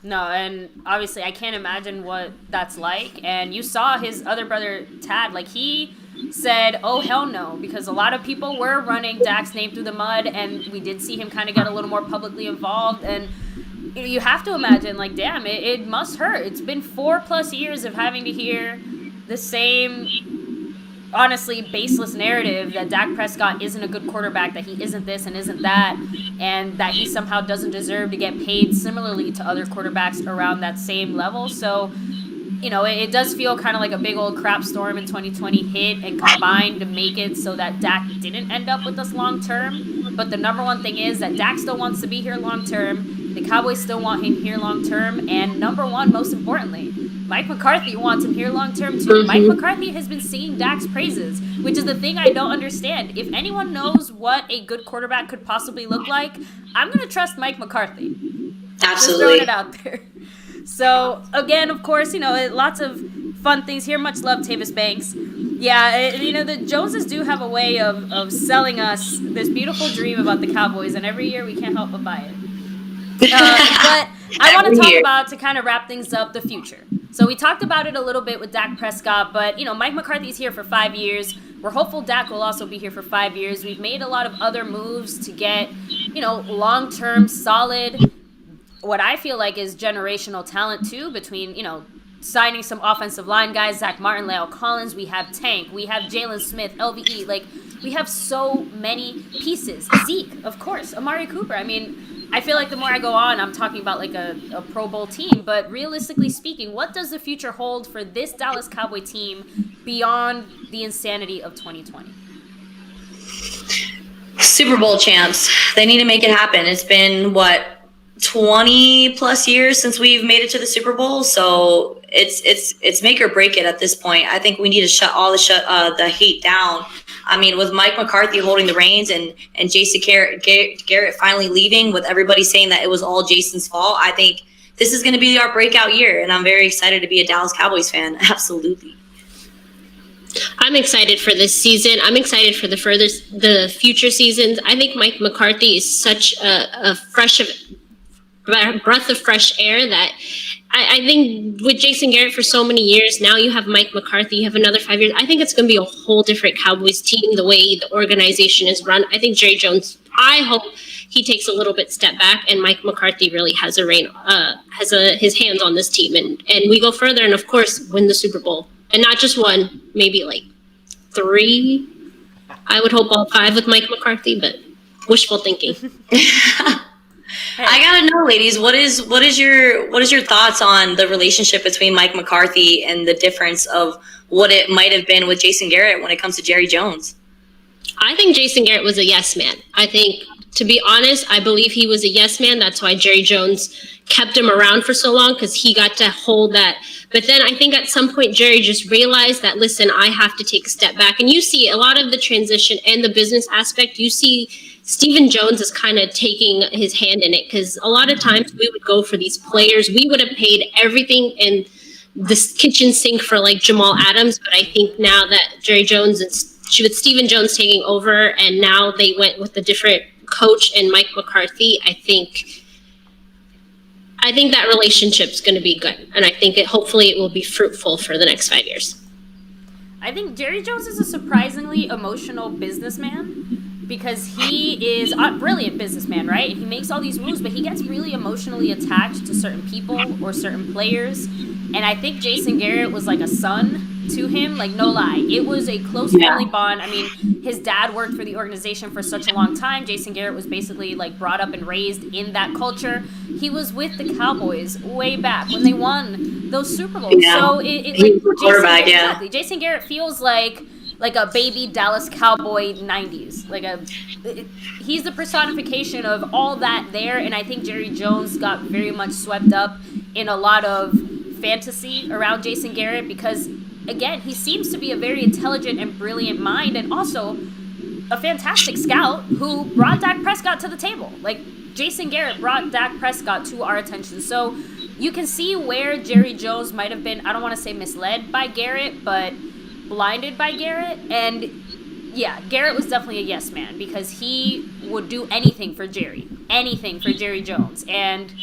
No, and obviously I can't imagine what that's like. And you saw his other brother, Tad, like he said, oh, hell no, because a lot of people were running Dak's name through the mud, and we did see him kind of get a little more publicly involved. And you have to imagine, like, damn, it must hurt. It's been 4+ years of having to hear the same honestly baseless narrative that Dak Prescott isn't a good quarterback, that he isn't this and isn't that, and that he somehow doesn't deserve to get paid similarly to other quarterbacks around that same level. So, you know, it does feel kind of like a big old crap storm in 2020 hit and combined to make it so that Dak didn't end up with us long term. But the number one thing is that Dak still wants to be here long term. The Cowboys still want him here long term. And number one, most importantly, Mike McCarthy wants him here long term too. Mike McCarthy has been singing Dak's praises, which is the thing I don't understand. If anyone knows what a good quarterback could possibly look like, I'm going to trust Mike McCarthy. Absolutely. Just throwing it out there. So, again, of course, you know, lots of fun things here. Much love, Tavis Banks. Yeah, you know, the Joneses do have a way of selling us this beautiful dream about the Cowboys, and every year we can't help but buy it. But I want to talk about, to kind of wrap things up, the future. So we talked about it a little bit with Dak Prescott, but, you know, Mike McCarthy's here for 5 years. We're hopeful Dak will also be here for 5 years. We've made a lot of other moves to get, you know, long-term, solid, what I feel like is generational talent too, between, you know, signing some offensive line guys, Zach Martin, La'el Collins, we have Tank, we have Jalen Smith, LVE, like, we have so many pieces. Zeke, of course, Amari Cooper. I mean, I feel like the more I go on, I'm talking about like a Pro Bowl team, but realistically speaking, what does the future hold for this Dallas Cowboy team beyond the insanity of 2020? Super Bowl champs. They need to make it happen. It's been, 20 plus years since we've made it to the Super Bowl, so it's make or break it at this point. I think we need to shut the hate down. I mean, with Mike McCarthy holding the reins and Jason Garrett finally leaving, with everybody saying that it was all Jason's fault, I think this is going to be our breakout year, and I'm very excited to be a Dallas Cowboys fan. Absolutely. I'm excited for this season. I'm excited for the future seasons. I think Mike McCarthy is such a breath of fresh air that I think with Jason Garrett for so many years, now you have Mike McCarthy, you have another 5 years. I think it's going to be a whole different Cowboys team, the way the organization is run. I think Jerry Jones, I hope he takes a little bit step back and Mike McCarthy really has his hands on this team and we go further and of course win the Super Bowl. And not just one, maybe like 3. I would hope all 5 with Mike McCarthy, but wishful thinking. I gotta know, ladies, what is your thoughts on the relationship between Mike McCarthy and the difference of what it might have been with Jason Garrett when it comes to Jerry Jones? I think Jason Garrett was a yes man. I think, to be honest, I believe he was a yes man. That's why Jerry Jones kept him around for so long, because he got to hold that. But then I think at some point Jerry just realized that, listen, I have to take a step back. And you see a lot of the transition and the business aspect, you see Stephen Jones is kind of taking his hand in it, because a lot of times we would go for these players. We would have paid everything in this kitchen sink for like Jamal Adams. But I think now that Jerry Jones and with Stephen Jones taking over and now they went with a different coach and Mike McCarthy, I think that relationship's going to be good. And I think hopefully it will be fruitful for the next 5 years. I think Jerry Jones is a surprisingly emotional businessman, because he is a brilliant businessman, right? He makes all these moves, but he gets really emotionally attached to certain people or certain players. And I think Jason Garrett was like a son to him, like, no lie. It was a close family bond. I mean, his dad worked for the organization for such a long time. Jason Garrett was basically like brought up and raised in that culture. He was with the Cowboys way back when they won those Super Bowls. Yeah. So Jason Garrett feels like a baby Dallas Cowboy 90s. He's the personification of all that there, and I think Jerry Jones got very much swept up in a lot of fantasy around Jason Garrett because, again, he seems to be a very intelligent and brilliant mind, and also a fantastic scout who brought Dak Prescott to the table. Like, Jason Garrett brought Dak Prescott to our attention. So you can see where Jerry Jones might have been, I don't want to say misled by Garrett, but blinded by Garrett. And yeah, Garrett was definitely a yes man because he would do anything for Jerry Jones. And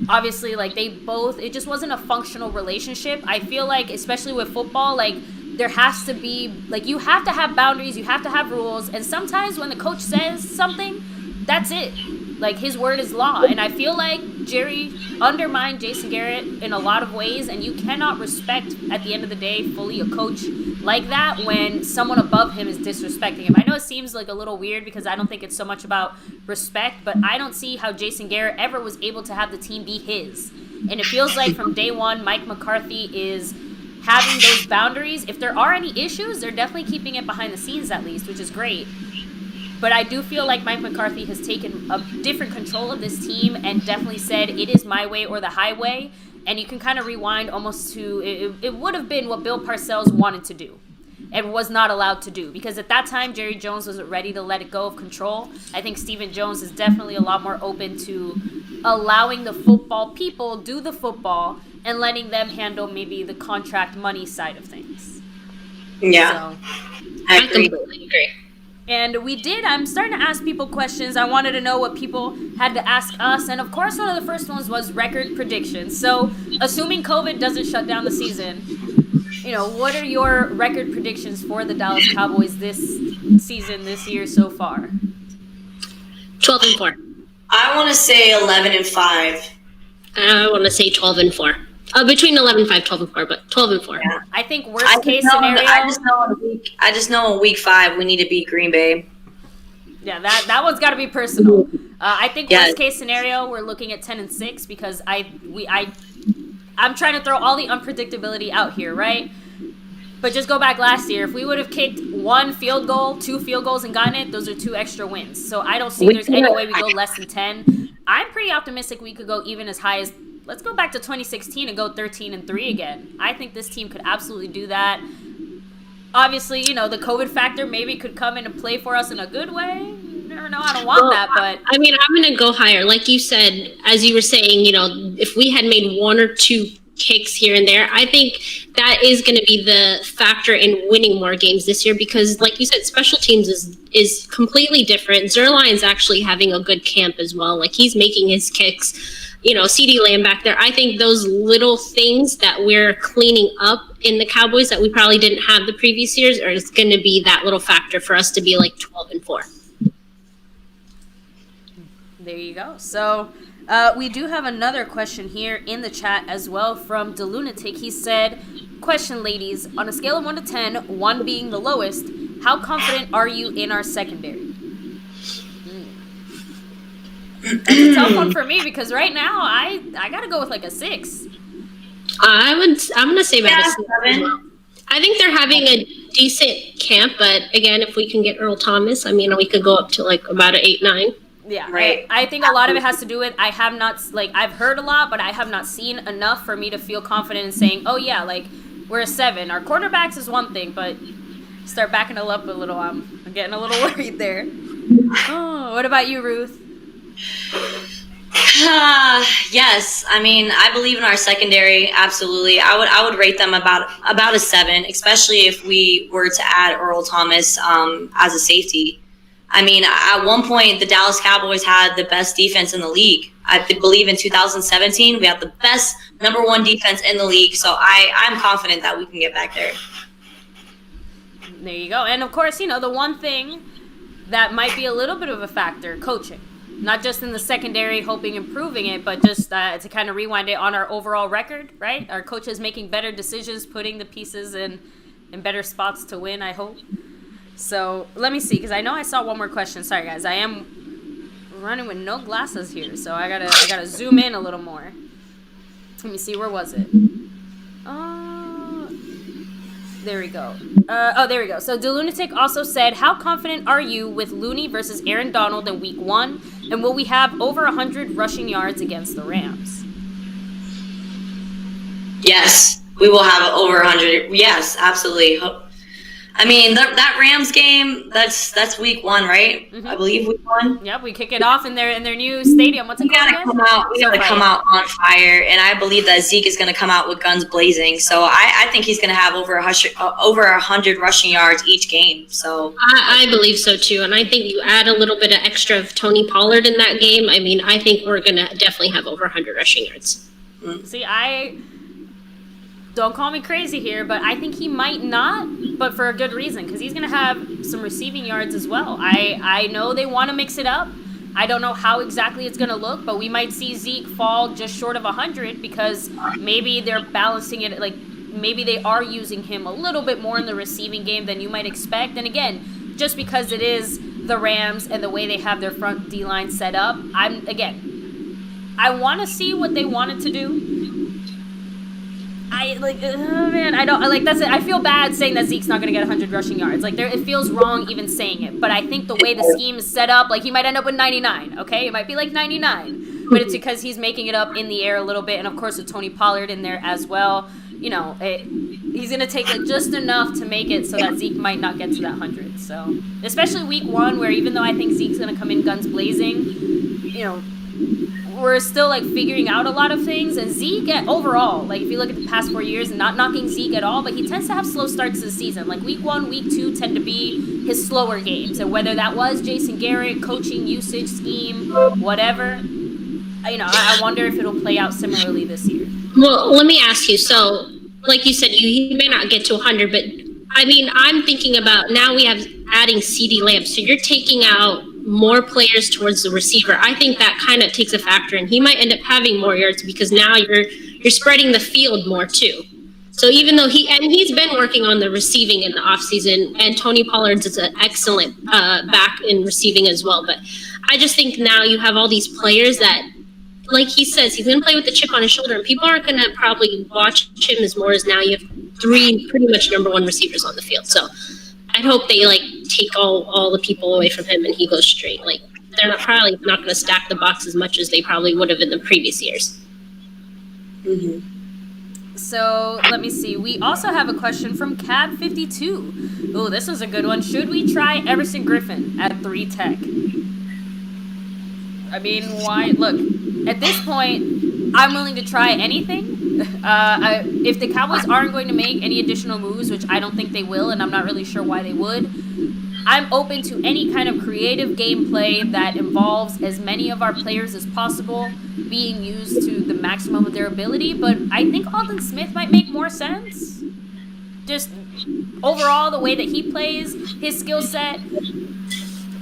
obviously, like, they both, it just wasn't a functional relationship. I feel like, especially with football, like, there has to be, like, you have to have boundaries, you have to have rules, and sometimes when the coach says something, that's it. Like, his word is law. And I feel like Jerry undermined Jason Garrett in a lot of ways, and you cannot respect, at the end of the day, fully a coach like that when someone above him is disrespecting him. I know it seems like a little weird because I don't think it's so much about respect, but I don't see how Jason Garrett ever was able to have the team be his. And it feels like from day one, Mike McCarthy is having those boundaries. If there are any issues, they're definitely keeping it behind the scenes at least, which is great. But I do feel like Mike McCarthy has taken a different control of this team and definitely said it is my way or the highway. And you can kind of rewind almost to, it would have been what Bill Parcells wanted to do and was not allowed to do. Because at that time, Jerry Jones wasn't ready to let it go of control. I think Stephen Jones is definitely a lot more open to allowing the football people do the football and letting them handle maybe the contract money side of things. Yeah, So, I agree. completely agree. and I'm starting to ask people questions. I wanted to know what people had to ask us. And of course, one of the first ones was record predictions. So assuming COVID doesn't shut down the season, what are your record predictions for the Dallas Cowboys this season, this year so far? 12-4. I want to say 11-5. I want to say 12-4. Between 11-5, 12-4, but 12-4. Yeah. I think worst case scenario. I just know in week 5 we need to beat Green Bay. Yeah, that one's got to be personal. I think Yes. worst case scenario we're looking at 10-6 because I'm trying to throw all the unpredictability out here, right? But just go back last year. If we would have kicked 1 field goal, 2 field goals, and gotten it, those are 2 extra wins. So I don't see there's any way we go less than 10. I'm pretty optimistic we could go even as high as, let's go back to 2016 and go 13-3 again. I think this team could absolutely do that. Obviously, the COVID factor maybe could come into play for us in a good way. You never know. I don't want that, but I mean, I'm going to go higher. Like you said, as you were saying, if we had made 1 or 2 kicks here and there, I think that is going to be the factor in winning more games this year because, like you said, special teams is completely different. Zerline's actually having a good camp as well. Like, he's making his kicks. CeeDee Lamb back there. I think those little things that we're cleaning up in the Cowboys that we probably didn't have the previous years are going to be that little factor for us to be like 12-4. there you go. So we do have another question here in the chat as well from DeLunatic. He said, question, ladies, on a scale of 1 to 10, 1 being the lowest, how confident are you in our secondary? That's a tough one for me because right now I gotta go with like a 6. I'm gonna say about a 7. I think they're having a decent camp, but again, if we can get Earl Thomas, we could go up to like about an 8-9. Yeah, Right. I think a lot of it has to do with I've heard a lot, but I have not seen enough for me to feel confident in saying, oh yeah, like we're a 7. Our quarterbacks is one thing, but start backing it up a little. I'm getting a little worried there. Oh, what about you, Ruth? Yes, I believe in our secondary. Absolutely, I would rate them about a 7, especially if we were to add Earl Thomas as a safety. At one point, the Dallas Cowboys had the best defense in the league. I believe in 2017, we had the best number 1 defense in the league. So I'm confident that we can get back there. There you go. And of course, the one thing that might be a little bit of a factor, coaching. Not just in the secondary, hoping improving it, but just to kind of rewind it on our overall record, right? Our coaches making better decisions, putting the pieces in better spots to win, I hope. So let me see, because I know I saw one more question. Sorry, guys. I am running with no glasses here, so I gotta zoom in a little more. Let me see. Where was it? There we go. There we go. So DeLunatic also said, how confident are you with Looney versus Aaron Donald in week 1? And will we have over 100 rushing yards against the Rams? Yes, we will have over 100. Yes, absolutely. That Rams game, that's week 1, right? Mm-hmm. I believe week 1. Yep, we kick it off in their new stadium. What's it We gotta called? come out on fire, and I believe that Zeke is gonna come out with guns blazing. So I think he's gonna have over 100 rushing yards each game. So I believe so too, and I think you add a little bit of extra of Tony Pollard in that game. I think we're gonna definitely have over 100 rushing yards. See, don't call me crazy here, but I think he might not, but for a good reason, because he's going to have some receiving yards as well. I know they want to mix it up. I don't know how exactly it's going to look, but we might see Zeke fall just short of 100 because maybe they're balancing it. Like, maybe they are using him a little bit more in the receiving game than you might expect. And again, just because it is the Rams and the way they have their front D-line set up, I want to see what they wanted to do. I don't like that's it. I feel bad saying that Zeke's not going to get 100 rushing yards. Like, it feels wrong even saying it. But I think the way the scheme is set up, like, he might end up with 99. Okay, it might be like 99, but it's because he's making it up in the air a little bit, and of course with Tony Pollard in there as well. You know, he's going to take like just enough to make it so that Zeke might not get to that 100. So, especially week 1, where even though I think Zeke's going to come in guns blazing, you know, we're still like figuring out a lot of things. And Zeke overall, like if you look at the past 4 years, and not knocking Zeke at all, but he tends to have slow starts to the season. Like week 1, week 2 tend to be his slower games, and whether that was Jason Garrett, coaching, usage, scheme, whatever, you know, I wonder if it'll play out similarly this year. Well, let me ask you. So, like you said, he may not get to 100, but I mean, I'm thinking about now we have adding CeeDee Lamb, so you're taking out more players towards the receiver. I think that kind of takes a factor, and he might end up having more yards because now you're spreading the field more too. So even though he's been working on the receiving in the offseason, and Tony Pollard's is an excellent back in receiving as well, but I just think now you have all these players that, like he says, he's going to play with the chip on his shoulder, and people aren't going to probably watch him as more as now you have 3 pretty much number 1 receivers on the field. So I hope they like take all the people away from him and he goes straight. Like they're probably not going to stack the box as much as they probably would have in the previous years. Mm-hmm. So let me see. We also have a question from Cab52. Oh, this is a good one. Should we try Everson Griffin at 3 tech? I mean, why? Look, at this point, I'm willing to try anything. If the Cowboys aren't going to make any additional moves, which I don't think they will, and I'm not really sure why they would, I'm open to any kind of creative gameplay that involves as many of our players as possible being used to the maximum of their ability. But I think Aldon Smith might make more sense. Just overall, the way that he plays, his skill set.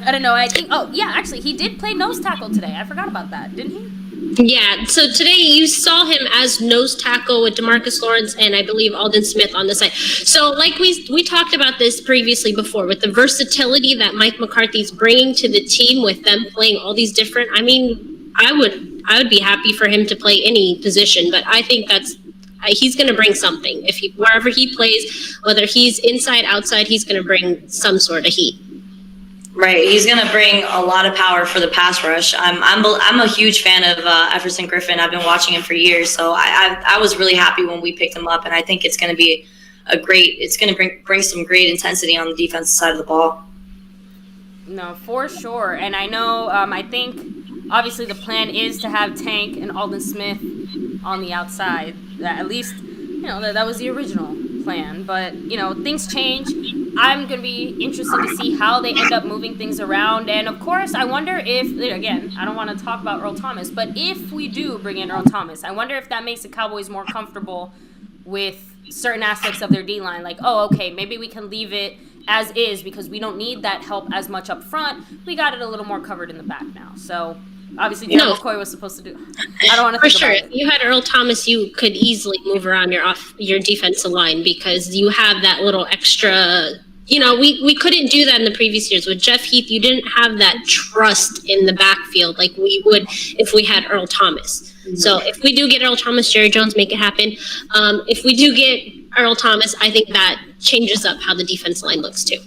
I don't know. I think, actually, he did play nose tackle today. I forgot about that, didn't he? Yeah, so today you saw him as nose tackle with DeMarcus Lawrence and I believe Aldon Smith on the side. So like we talked about this previously before with the versatility that Mike McCarthy's bringing to the team with them playing all these different, I mean, I would be happy for him to play any position, but I think he's going to bring something. Wherever he plays, whether he's inside, outside, he's going to bring some sort of heat. Right, he's going to bring a lot of power for the pass rush. I'm a huge fan of Everson Griffin. I've been watching him for years, so I was really happy when we picked him up, and I think it's going to be it's going to bring some great intensity on the defensive side of the ball. No, for sure. And I know, I think obviously the plan is to have Tank and Aldon Smith on the outside. At least, you know, that was the original plan. But, you know, things change. I'm going to be interested to see how they end up moving things around. And, of course, I wonder if, again, I don't want to talk about Earl Thomas, but if we do bring in Earl Thomas, I wonder if that makes the Cowboys more comfortable with certain aspects of their D-line. Like, oh, okay, maybe we can leave it as is because we don't need that help as much up front. We got it a little more covered in the back now. So, obviously, Gerald McCoy was supposed to do. I don't want to think about it. For sure. If you had Earl Thomas, you could easily move around your defensive line because you have that little extra. You know, we couldn't do that in the previous years. With Jeff Heath, you didn't have that trust in the backfield like we would if we had Earl Thomas. Mm-hmm. So if we do get Earl Thomas, Jerry Jones, make it happen. If we do get Earl Thomas, I think that changes up how the defense line looks too.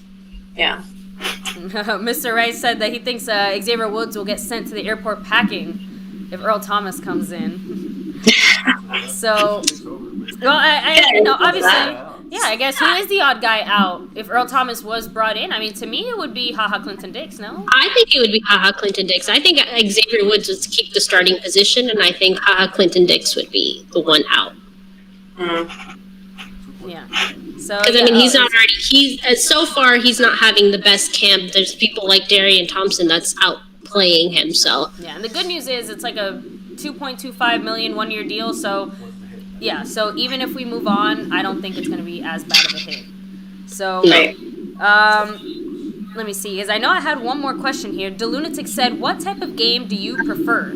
Yeah. Mr. Rice said that he thinks Xavier Woods will get sent to the airport packing if Earl Thomas comes in. So, well, I you know, obviously, yeah, I guess who is the odd guy out if Earl Thomas was brought in? I mean, to me, it would be HaHa Clinton-Dix, no? I think it would be HaHa Clinton-Dix. I think Xavier Woods would keep the starting position, and I think HaHa Clinton-Dix would be the one out. Yeah. So, because, I mean, he's not already, so far, he's not having the best camp. There's people like Darian Thompson that's out playing him, so. Yeah, and the good news is it's like a $2.25 million one-year deal, so, yeah, so even if we move on, I don't think it's going to be as bad of a hit. So, let me see, because I know I had one more question here. DeLunatic said, what type of game do you prefer?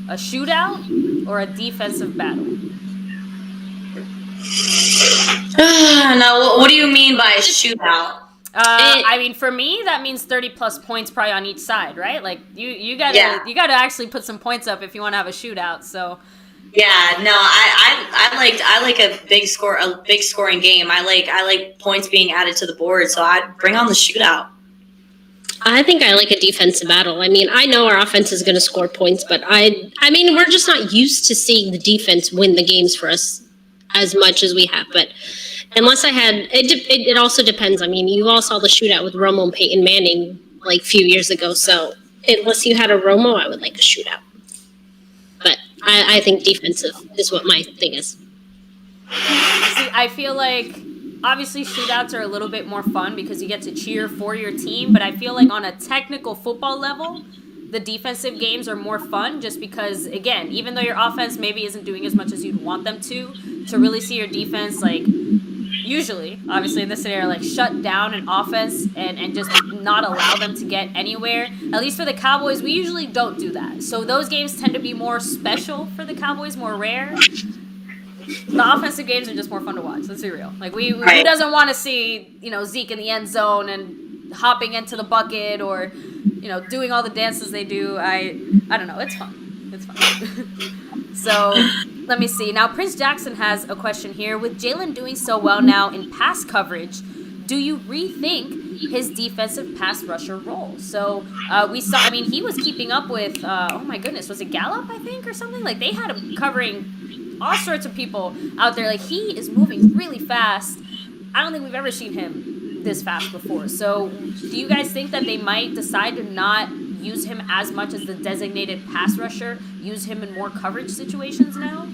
A shootout or a defensive battle? Now, what do you mean by a shootout? I mean, for me, that means 30 plus points probably on each side, right? Like you gotta actually put some points up if you want to have a shootout. So yeah, no, I like a big scoring game. I like points being added to the board. So I'd bring on the shootout. I think I like a defensive battle. I mean, I know our offense is going to score points, but I mean, we're just not used to seeing the defense win the games for us as much as we have. But unless I had, it also depends. I mean, you all saw the shootout with Romo and Peyton Manning like a few years ago. So unless you had a Romo, I would like a shootout. But I think defensive is what my thing is. See, I feel like obviously shootouts are a little bit more fun because you get to cheer for your team, but I feel like on a technical football level, the defensive games are more fun just because, again, even though your offense maybe isn't doing as much as you'd want them to really see your defense, like, usually, obviously in this scenario, like, shut down an offense and just not allow them to get anywhere. At least for the Cowboys, we usually don't do that. So those games tend to be more special for the Cowboys, more rare. The offensive games are just more fun to watch. Let's be real. Like, who doesn't want to see, Zeke in the end zone and hopping into the bucket or, doing all the dances they do? I don't know. It's fun. It's fun. So, let me see. Now, Prince Jackson has a question here. With Jalen doing so well now in pass coverage, do you rethink his defensive pass rusher role? So, we saw, I mean, he was keeping up with, oh my goodness, was it Gallup, I think, or something? Like, they had him covering all sorts of people out there. Like, he is moving really fast. I don't think we've ever seen him this fast before. So do you guys think that they might decide to not use him as much as the designated pass rusher, use him in more coverage situations now?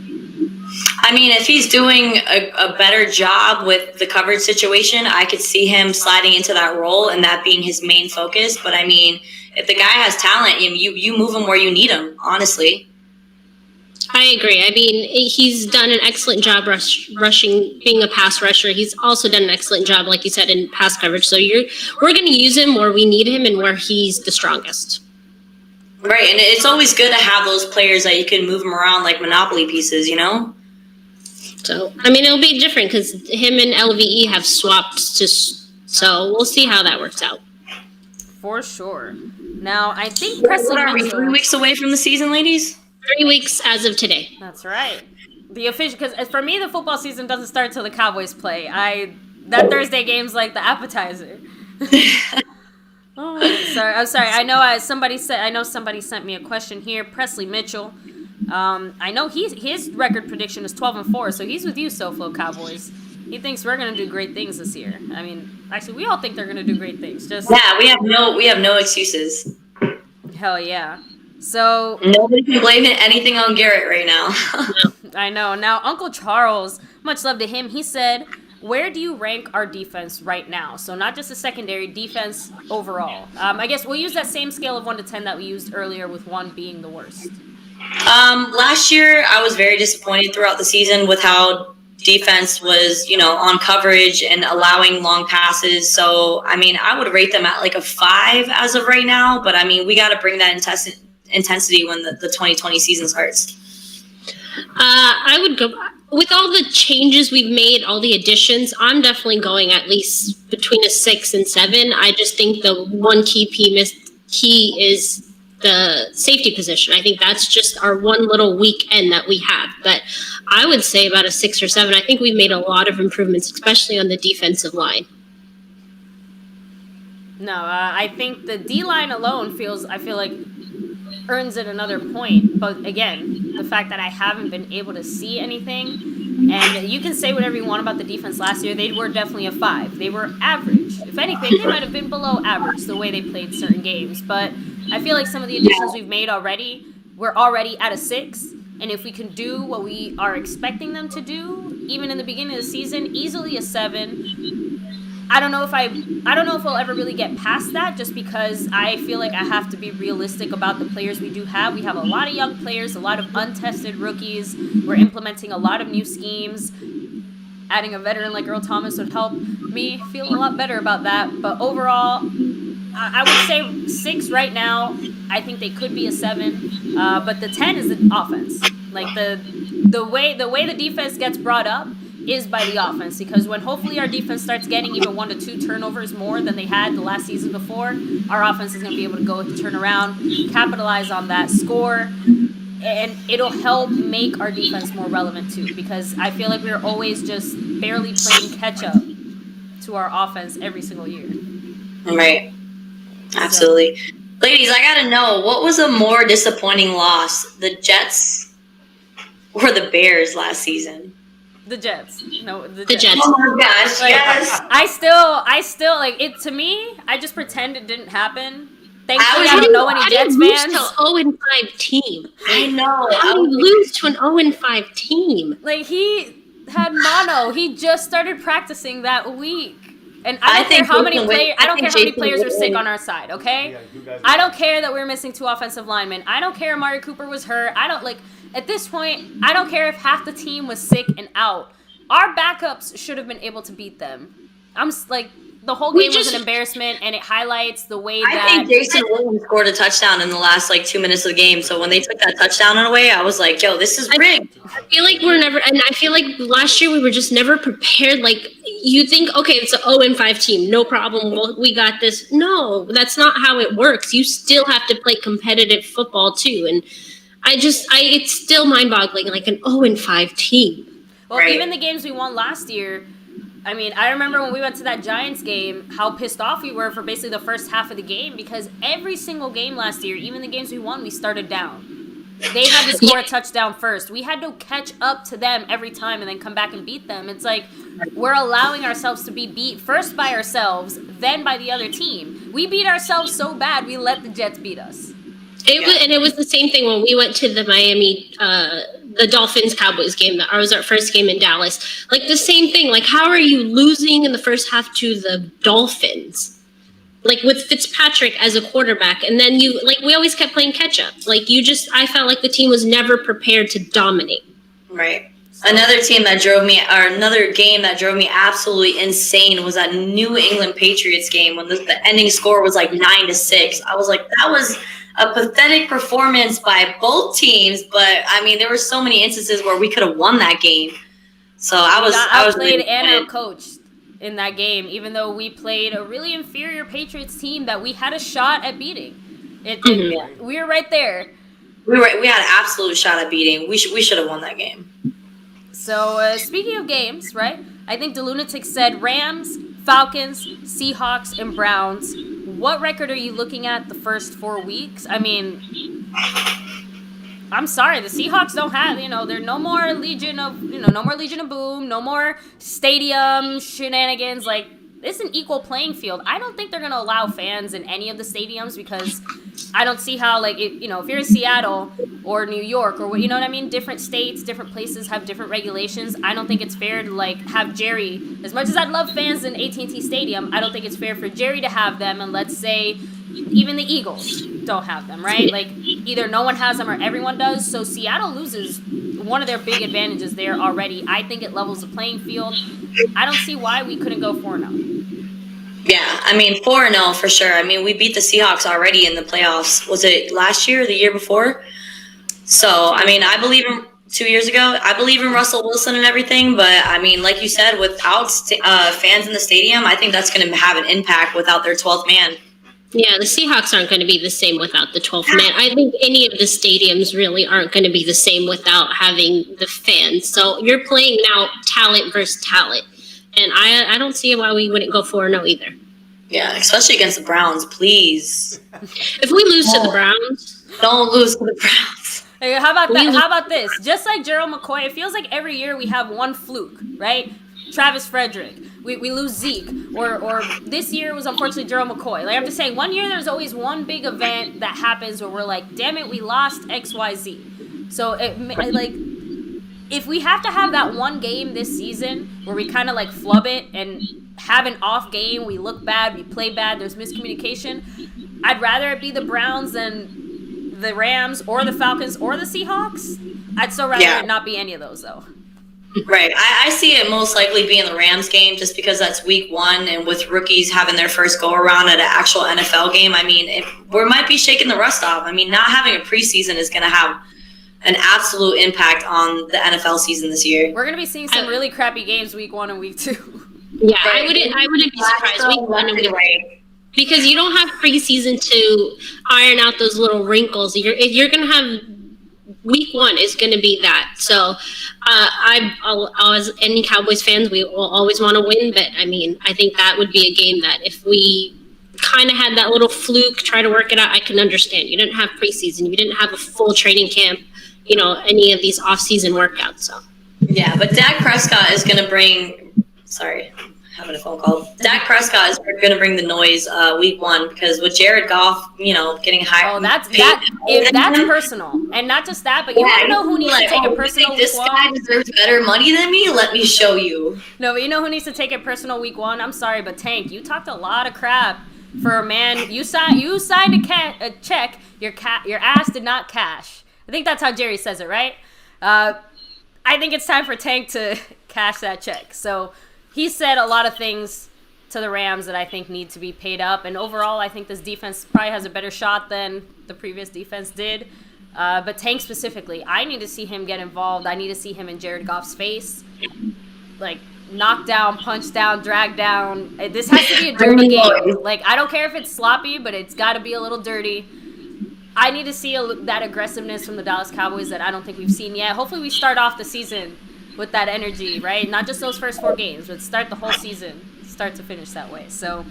I mean, if he's doing a better job with the coverage situation, I could see him sliding into that role and that being his main focus. But I mean, if the guy has talent, you move him where you need him, honestly. I agree. I mean, he's done an excellent job rushing, being a pass rusher. He's also done an excellent job, like you said, in pass coverage. So we're going to use him where we need him and where he's the strongest. Right, and it's always good to have those players that you can move them around like Monopoly pieces, So, I mean, it'll be different because him and LVE have swapped so we'll see how that works out. For sure. Now, I think Presley What are we, 3 weeks away from the season, ladies? 3 weeks as of today. That's right. The official, because for me, the football season doesn't start until the Cowboys play. That Thursday game's like the appetizer. I'm sorry. I know somebody sent me a question here. Presley Mitchell. I know his record prediction is 12-4, so he's with you, SoFlo Cowboys. He thinks we're gonna do great things this year. I mean, actually, we all think they're gonna do great things. We have no excuses. Hell yeah. So nobody can blame anything on Garrett right now. I know. Now, Uncle Charles, much love to him. He said, where do you rank our defense right now? So not just the secondary, defense overall. I guess we'll use that same scale of 1 to 10 that we used earlier, with 1 being the worst. Last year, I was very disappointed throughout the season with how defense was, on coverage and allowing long passes. So, I mean, I would rate them at like a 5 as of right now. But, I mean, we got to bring that intensity when the 2020 season starts. I would go with all the changes we've made, all the additions. I'm definitely going at least between a 6 and 7. I just think the one key is the safety position. I think that's just our one little weak end that we have. But I would say about a 6 or 7. I think we've made a lot of improvements, especially on the defensive line. No, I think the D-line alone I feel like earns it another point. But again, the fact that I haven't been able to see anything, and you can say whatever you want about the defense last year, they were definitely a 5. They were average. If anything, they might have been below average the way they played certain games. But I feel like some of the additions we've made already, we're already at a 6. And if we can do what we are expecting them to do, even in the beginning of the season, easily a 7. I don't know if we'll ever really get past that, just because I feel like I have to be realistic about the players we do have. We have a lot of young players, a lot of untested rookies. We're implementing a lot of new schemes. Adding a veteran like Earl Thomas would help me feel a lot better about that. But overall, I would say 6 right now. I think they could be a 7. But the 10 is the offense. Like the way the defense gets brought up is by the offense, because when hopefully our defense starts getting even 1 to 2 turnovers more than they had the last season before, our offense is going to be able to go turn around, capitalize on that, score, and it'll help make our defense more relevant too, because I feel like we're always just barely playing catch up to our offense every single year. Right. Absolutely. So, ladies, I got to know, what was a more disappointing loss, the Jets or the Bears last season? The Jets. No, the Jets. Oh my gosh, like, yes. I still like it. To me, I just pretend it didn't happen. Thankfully, I don't know any Jets fans. How do you lose to an 0-5 team? I know. How do you lose to an 0-5 team? Like, he had mono. He just started practicing that week. And I don't care how many players. I don't care how many players are sick on our side. Okay. I don't care that we're missing 2 offensive linemen. I don't care Amari Cooper was hurt. I don't like. At this point, I don't care if half the team was sick and out. Our backups should have been able to beat them. I'm like, the whole game was an embarrassment, and it highlights the way that... I think Jason Williams scored a touchdown in the last, 2 minutes of the game. So when they took that touchdown away, I was like, yo, this is rigged. I feel like we're never... And I feel like last year we were just never prepared. Like, you think, okay, it's an 0-5 team. No problem. We got this. No, that's not how it works. You still have to play competitive football, too. And it's still mind-boggling, like an 0-5 team. Well, right. Even the games we won last year, I mean, I remember when we went to that Giants game, how pissed off we were for basically the first half of the game, because every single game last year, even the games we won, we started down. They had to score a touchdown first. We had to catch up to them every time and then come back and beat them. It's like we're allowing ourselves to be beat first by ourselves, then by the other team. We beat ourselves so bad, we let the Jets beat us. It was the same thing when we went to the Miami, the Dolphins-Cowboys game. That was our first game in Dallas. Like, the same thing. Like, how are you losing in the first half to the Dolphins? Like, with Fitzpatrick as a quarterback. And then we always kept playing catch-up. Like, I felt like the team was never prepared to dominate. Right. Another game that drove me absolutely insane was that New England Patriots game when the ending score was 9-6. I was like, that was a pathetic performance by both teams, but I mean, there were so many instances where we could have won that game. So I was played really and out-coached in that game, even though we played a really inferior Patriots team that we had a shot at beating. We were right there. We had an absolute shot at beating. We should have won that game. So speaking of games, right? I think the Lunatics said Rams, Falcons, Seahawks, and Browns. What record are you looking at the first 4 weeks? I mean, I'm sorry, the Seahawks don't have, they're no more Legion of Boom, no more stadium shenanigans. Like, this is an equal playing field. I don't think they're going to allow fans in any of the stadiums, because I don't see how, if you're in Seattle or New York or, you know what I mean? Different states, different places have different regulations. I don't think it's fair to, have Jerry, as much as I'd love fans in AT&T Stadium, I don't think it's fair for Jerry to have them, and let's say even the Eagles don't have them, right? Like, either no one has them or everyone does. So Seattle loses one of their big advantages there already. I think it levels the playing field. I don't see why we couldn't go 4-0. Yeah, I mean, 4-0 for sure. I mean, we beat the Seahawks already in the playoffs. Was it last year or the year before? So, I mean, I believe in 2 years ago. I believe in Russell Wilson and everything, but, I mean, like you said, without fans in the stadium, I think that's going to have an impact without their 12th man. Yeah, the Seahawks aren't going to be the same without the 12th man. I think any of the stadiums really aren't going to be the same without having the fans. So you're playing now talent versus talent. And I don't see why we wouldn't go 4-0 either. Yeah, especially against the Browns, please. If we lose to the Browns. Don't lose to the Browns. Hey, how about that? How about this? Just like Gerald McCoy, it feels like every year we have one fluke, right? Travis Frederick. We lose Zeke. Or this year was unfortunately Gerald McCoy. Like, I'm just saying, one year there's always one big event that happens where we're like, damn it, we lost XYZ. So, if we have to have that one game this season where we kind of flub it and have an off game, we look bad, we play bad, there's miscommunication, I'd rather it be the Browns than the Rams or the Falcons or the Seahawks. I'd still rather it not be any of those, though. Right. I see it most likely being the Rams game just because that's week 1, and with rookies having their first go-around at an actual NFL game, I mean, we might be shaking the rust off. I mean, not having a preseason is going to have an absolute impact on the NFL season this year. We're gonna be seeing some really crappy games week 1 and week 2. Yeah, I wouldn't be surprised week 1 and week 2. Because you don't have preseason to iron out those little wrinkles. You're going to have week 1 is going to be that. So as any Cowboys fans, we will always want to win. But, I mean, I think that would be a game that if we kind of had that little fluke, try to work it out, I can understand. You didn't have preseason. You didn't have a full training camp, any of these off-season workouts. So. Yeah, but Dak Prescott is going to bring – sorry. Having a phone call. Dak Prescott is going to bring the noise week 1 because with Jared Goff, getting higher. Oh, that's personal, and not just that, but you want to know who needs to take it personal. This guy deserves better money than me. Let me show you. No, but you know who needs to take it personal week 1? I'm sorry, but Tank, you talked a lot of crap for a man. You signed a check. Your ass did not cash. I think that's how Jerry says it, right? I think it's time for Tank to cash that check. So. He said a lot of things to the Rams that I think need to be paid up. And overall, I think this defense probably has a better shot than the previous defense did. But Tank specifically, I need to see him get involved. I need to see him in Jared Goff's face. Like, knock down, punch down, drag down. This has to be a dirty game. Like, I don't care if it's sloppy, but it's got to be a little dirty. I need to see that aggressiveness from the Dallas Cowboys that I don't think we've seen yet. Hopefully we start off the season with that energy, right? Not just those first 4 games, but start the whole season, start to finish that way. So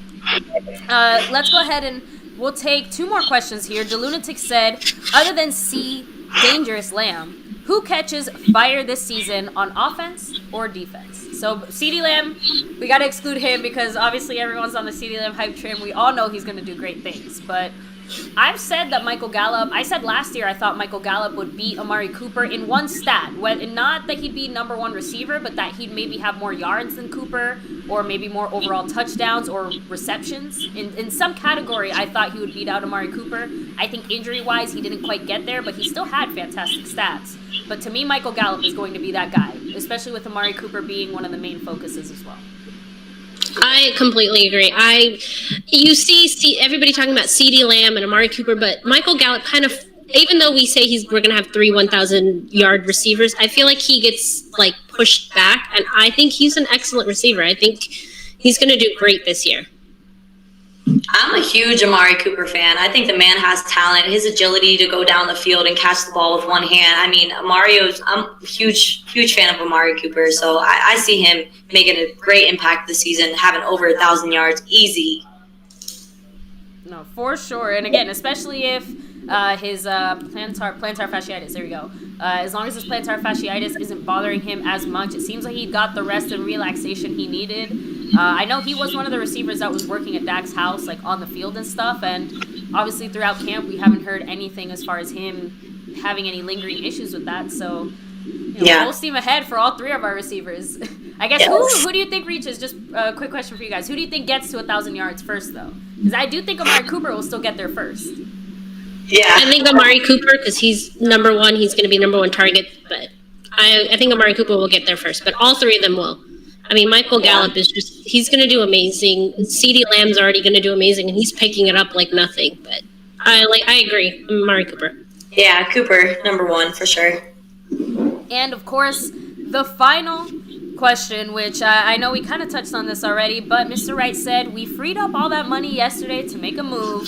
let's go ahead and we'll take 2 more questions here. The Lunatic said, other than C, Dangerous Lamb, who catches fire this season on offense or defense? So CeeDee Lamb, we got to exclude him because obviously everyone's on the CeeDee Lamb hype train. We all know he's going to do great things, but I've said that I said last year I thought Michael Gallup would beat Amari Cooper in one stat. Not that he'd be number 1 receiver, but that he'd maybe have more yards than Cooper or maybe more overall touchdowns or receptions. In some category, I thought he would beat out Amari Cooper. I think injury-wise, he didn't quite get there, but he still had fantastic stats. But to me, Michael Gallup is going to be that guy, especially with Amari Cooper being one of the main focuses as well. I completely agree. You see everybody talking about CeeDee Lamb and Amari Cooper, but Michael Gallup kind of, even though we say we're going to have 3 1,000-yard receivers, I feel like he gets pushed back, and I think he's an excellent receiver. I think he's going to do great this year. I'm a huge Amari Cooper fan. I think the man has talent. His agility to go down the field and catch the ball with one hand. I mean, I'm a huge fan of Amari Cooper. So I see him making a great impact this season, having over 1,000 yards easy. No, for sure. And again, especially if his plantar fasciitis, there we go. As long as his plantar fasciitis isn't bothering him as much, it seems like he got the rest and relaxation he needed. I know he was one of the receivers that was working at Dak's house, on the field and stuff. And obviously throughout camp, we haven't heard anything as far as him having any lingering issues with that. So, full steam ahead for all 3 of our receivers. I guess who do you think reaches? Just a quick question for you guys. Who do you think gets to 1,000 yards first, though? Because I do think Amari Cooper will still get there first. Yeah, I think Amari Cooper, because he's number 1, he's going to be number 1 target. But I think Amari Cooper will get there first. But all 3 of them will. I mean, Michael Gallup is he's going to do amazing. CeeDee Lamb's already going to do amazing, and he's picking it up like nothing. But I agree. Amari Cooper. Yeah, Cooper, number 1 for sure. And of course, the final question, which I know we kind of touched on this already, but Mr. Wright said, we freed up all that money yesterday to make a move.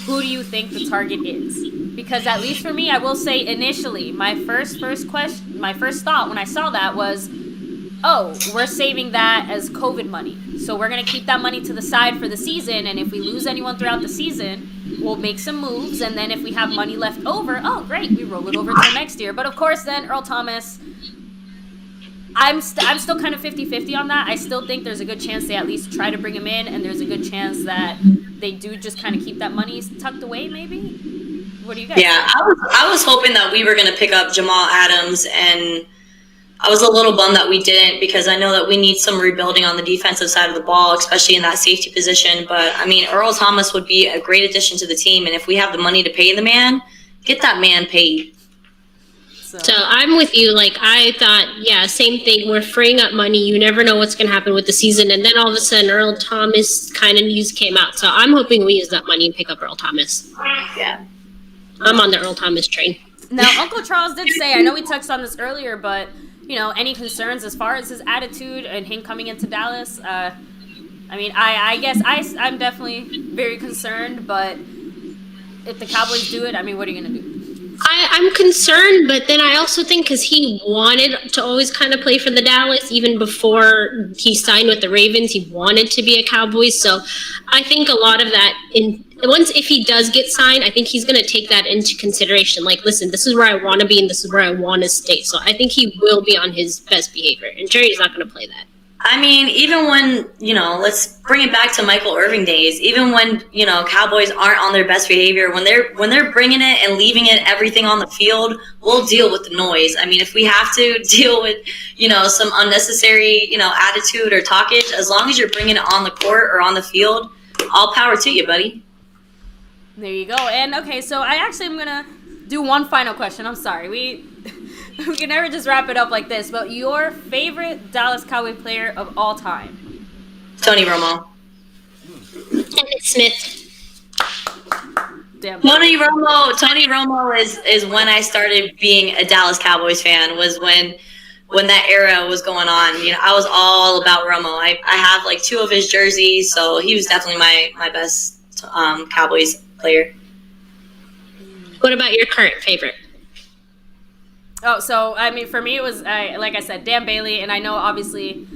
Who do you think the target is? Because at least for me, I will say initially, my first thought when I saw that was, oh, we're saving that as COVID money. So we're going to keep that money to the side for the season, and if we lose anyone throughout the season, we'll make some moves, and then if we have money left over, oh, great, we roll it over till next year. But of course, then Earl Thomas, I'm still kind of 50-50 on that. I still think there's a good chance they at least try to bring him in, and there's a good chance that they do just kind of keep that money tucked away, maybe? What do you guys think? I was hoping that we were going to pick up Jamal Adams, and I was a little bummed that we didn't because I know that we need some rebuilding on the defensive side of the ball, especially in that safety position. But, I mean, Earl Thomas would be a great addition to the team, and if we have the money to pay the man, get that man paid. So I'm with you. I thought, same thing. We're freeing up money. You never know what's going to happen with the season. And then all of a sudden, Earl Thomas kind of news came out. So I'm hoping we use that money and pick up Earl Thomas. Yeah. I'm on the Earl Thomas train. Now, Uncle Charles did say, I know we touched on this earlier, but, you know, any concerns as far as his attitude and him coming into Dallas? I mean, I guess I'm definitely very concerned, but if the Cowboys do it, I mean, what are you going to do? I'm concerned, but then I also think because he wanted to always kind of play for the Dallas, even before he signed with the Ravens, he wanted to be a Cowboys. So I think a lot of that, if he does get signed, I think he's going to take that into consideration. Like, listen, this is where I want to be and this is where I want to stay. So I think he will be on his best behavior, and Jerry's not going to play that. I mean, even when, you know, let's bring it back to Michael Irving days. Even when, you know, Cowboys aren't on their best behavior, when they're bringing it and leaving it everything on the field, we'll deal with the noise. I mean, if we have to deal with, you know, some unnecessary, you know, attitude or talkage, as long as you're bringing it on the court or on the field, all power to you, buddy. There you go. And okay, so I actually am gonna do one final question. I'm sorry, we can never just wrap it up like this. But your favorite Dallas Cowboy player of all time? Tony Romo. Dennis Smith. Damn. Tony Romo is when I started being a Dallas Cowboys fan. Was when that era was going on. You know, I was all about Romo. I have like 2 of his jerseys, so he was definitely my best Cowboys player. What about your current favorite? Oh, so I mean, for me, it was like I said, Dan Bailey, and I know obviously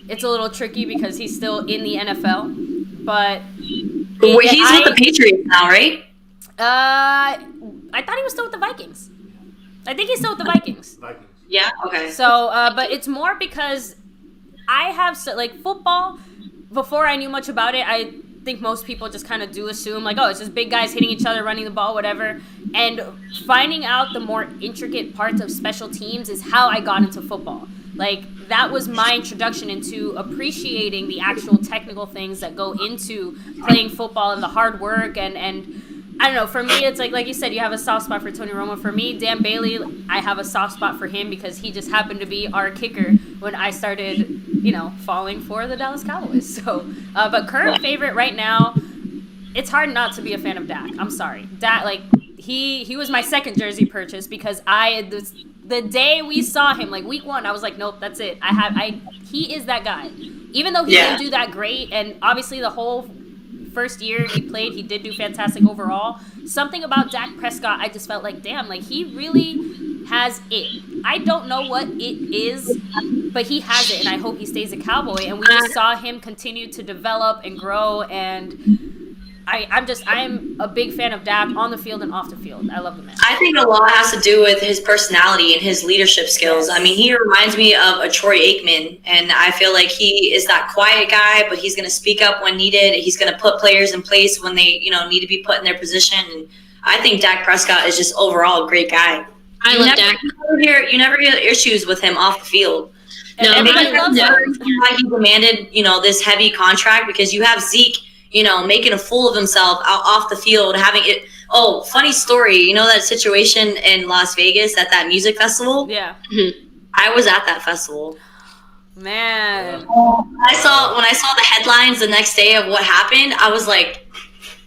it's a little tricky because he's still in the NFL, but he's with the Patriots now, right? I thought he was still with the Vikings. I think he's still with the Vikings. Yeah. Okay. So, but it's more because I have like football. Before I knew much about it, I think most people just kind of do assume like, oh, it's just big guys hitting each other, running the ball, whatever. And finding out the more intricate parts of special teams is how I got into football. Like, that was my introduction into appreciating the actual technical things that go into playing football and the hard work and I don't know, for me, it's like you said, you have a soft spot for Tony Romo. For me, Dan Bailey, I have a soft spot for him because he just happened to be our kicker when I started, you know, falling for the Dallas Cowboys. So, but current favorite right now, it's hard not to be a fan of Dak. I'm sorry. Dak, like, he was my second jersey purchase because the day we saw him, like week 1, I was like, nope, that's it. He is that guy. Even though he didn't do that great, and obviously the whole first year he played, he did do fantastic overall. Something about Dak Prescott, I just felt like, damn, like he really has it. I don't know what it is, but he has it, and I hope he stays a Cowboy. And we just saw him continue to develop and grow, and I'm a big fan of Dak on the field and off the field. I love the man. I think a lot has to do with his personality and his leadership skills. I mean, he reminds me of a Troy Aikman, and I feel like he is that quiet guy, but he's going to speak up when needed. He's going to put players in place when they, you know, need to be put in their position. And I think Dak Prescott is just overall a great guy. I love Dak. You never hear issues with him off the field. No, everybody loves him. Why he demanded, you know, this heavy contract, because you have Zeke, you know, making a fool of himself out off the field, having it. Oh, funny story. You know that situation in Las Vegas at that music festival? Yeah. I was at that festival. Man. When I saw the headlines the next day of what happened, I was like,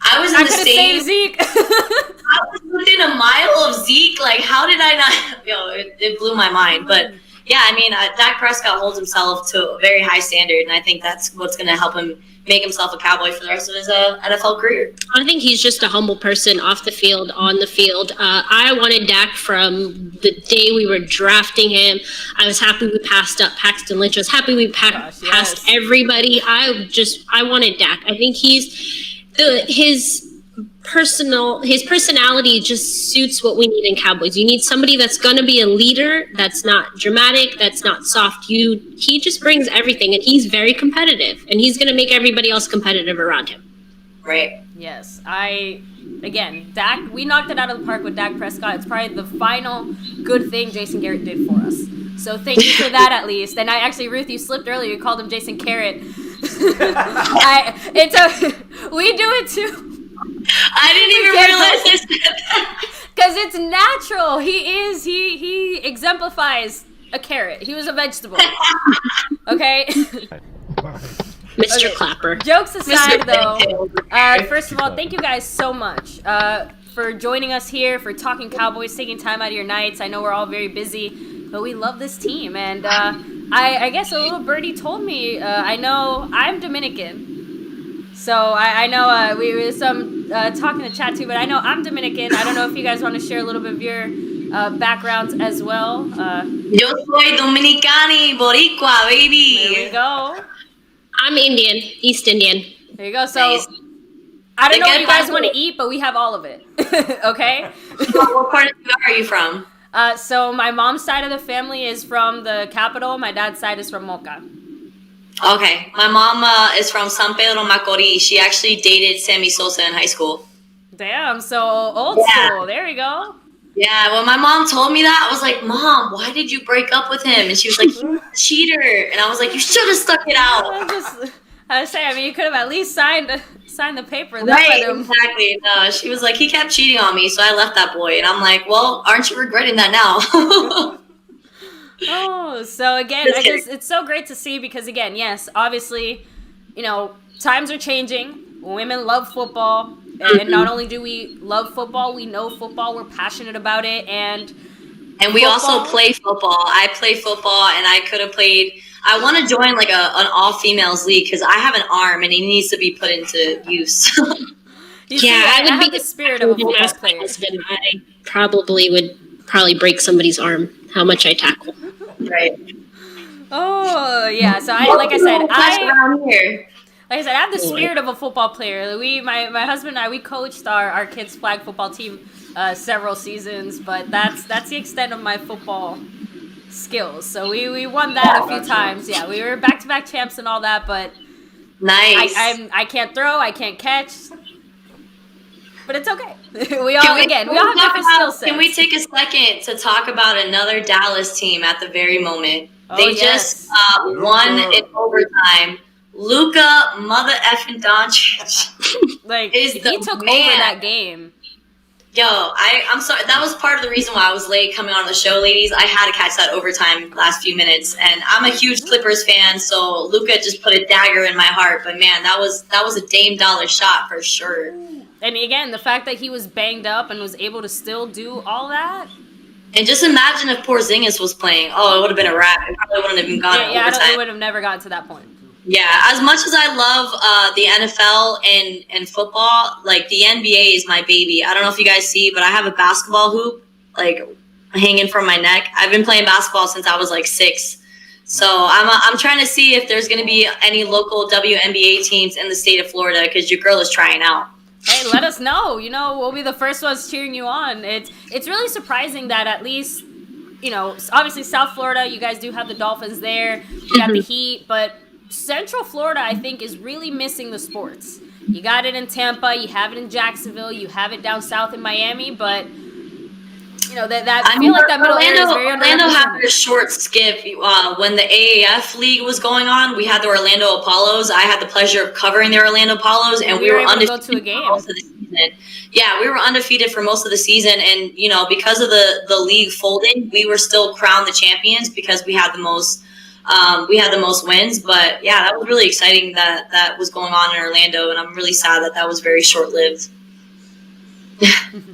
I was in the same. Zeke. I was within a mile of Zeke. Like, how did I not? It blew my mind. But yeah, I mean, Dak Prescott holds himself to a very high standard, and I think that's what's going to help him make himself a Cowboy for the rest of his NFL career. I think he's just a humble person off the field, on the field. I wanted Dak from the day we were drafting him. I was happy we passed up Paxton Lynch. I was happy we passed everybody. I wanted Dak. I think his personality just suits what we need in Cowboys. You need somebody that's going to be a leader, that's not dramatic, that's not soft. He just brings everything, and he's very competitive, and he's going to make everybody else competitive around him. Right. Yes. Again, Dak, we knocked it out of the park with Dak Prescott. It's probably the final good thing Jason Garrett did for us. So thank you for that, at least. And Ruth, you slipped earlier. You called him Jason Carrot. We do it too. I didn't even realize this. Because it's natural. He exemplifies a carrot. He was a vegetable. Okay? Mr. Clapper. Jokes aside, though, first of all, thank you guys so much. for joining us here, for talking Cowboys, taking time out of your nights. I know we're all very busy, but we love this team. And I guess a little birdie told me, I know I'm Dominican. So I know we were some talking in the chat too, but I know I'm Dominican. I don't know if you guys want to share a little bit of your backgrounds as well. Yo soy Dominicani, Boricua, baby. There we go. I'm Indian, East Indian. There you go. So Nice. I don't know what you guys want to eat, but we have all of it. Okay? What part of New York are you from? So my mom's side of the family is from the capital. My dad's side is from Moca. Okay. My mom is from San Pedro Macorís. She actually dated Sammy Sosa in high school. Damn, so old school. There you go. Yeah, when my mom told me that, I was like, Mom, why did you break up with him? And she was like, he's a cheater. And I was like, you should have stuck it out. I was saying, I mean, you could have at least signed the paper. Right, exactly. No, she was like, he kept cheating on me, so I left that boy. And I'm like, well, aren't you regretting that now? Oh, so again, it's so great to see because, again, yes, obviously, you know, times are changing. Women love football. And not only do we love football, we know football. We're passionate about it. And we also play football. I play football, and I could have played. I want to join like an all-females league because I have an arm, and it needs to be put into use. I would be the spirit of a football player. I probably break somebody's arm. How much I tackle. Right. Oh yeah. So like I said, I have the spirit of a football player. My husband and I, we coached our kids' flag football team several seasons, but that's the extent of my football skills. So we won that a few times. Yeah, we were back-to-back champs and all that, but nice. I can't throw, I can't catch, but it's okay. We all have different skill sets. Can we take a second to talk about another Dallas team at the very moment? They just won in overtime. Luka mother effing Doncic he took over that game. Yo, I'm sorry. That was part of the reason why I was late coming on the show, ladies. I had to catch that overtime last few minutes, and I'm a huge Clippers fan, so Luka just put a dagger in my heart. But man, that was a Dame Dollar shot for sure. And again, the fact that he was banged up and was able to still do all that. And just imagine if Porzingis was playing. Oh, it would have been a wrap. It probably wouldn't have even gone overtime. It would have never gotten to that point. Yeah, as much as I love the NFL and football, like the NBA is my baby. I don't know if you guys see, but I have a basketball hoop like hanging from my neck. I've been playing basketball since I was like 6. So I'm trying to see if there's going to be any local WNBA teams in the state of Florida because your girl is trying out. Hey, let us know. You know, we'll be the first ones cheering you on. It's really surprising that at least, you know, obviously South Florida, you guys do have the Dolphins there. You got the Heat, but Central Florida, I think, is really missing the sports. You got it in Tampa, you have it in Jacksonville, you have it down south in Miami, but you know I feel like that middle area is very underrepresented. Orlando had a short skip when the AAF league was going on. We had the Orlando Apollos. I had the pleasure of covering the Orlando Apollos, and we were undefeated able to go to a game. For most of the season. Yeah, we were undefeated for most of the season, and you know because of the league folding, we were still crowned the champions because we had the most. Wins, but yeah, that was really exciting that was going on in Orlando, and I'm really sad that was very short-lived.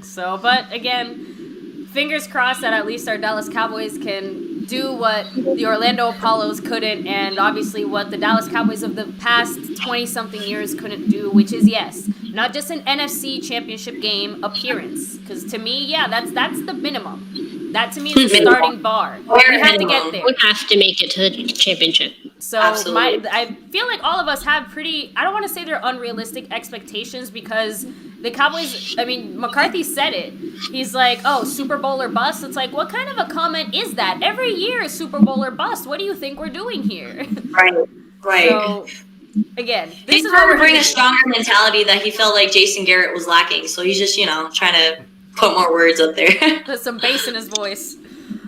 So, but again, fingers crossed that at least our Dallas Cowboys can do what the Orlando Apollos couldn't, and obviously what the Dallas Cowboys of the past 20-something years couldn't do, which is, yes, not just an NFC championship game appearance, because to me, yeah, that's the minimum. That to me is the starting bar. We have to get there. We have to make it to the championship. So I feel like all of us have pretty, I don't want to say they're unrealistic expectations because the Cowboys, I mean, McCarthy said it. He's like, oh, Super Bowl or bust. It's like, what kind of a comment is that? Every year is Super Bowl or bust. What do you think we're doing here? Right. So, again, he's trying to bring a stronger mentality that he felt like Jason Garrett was lacking. So he's just, trying to put more words up there. Put some bass in his voice.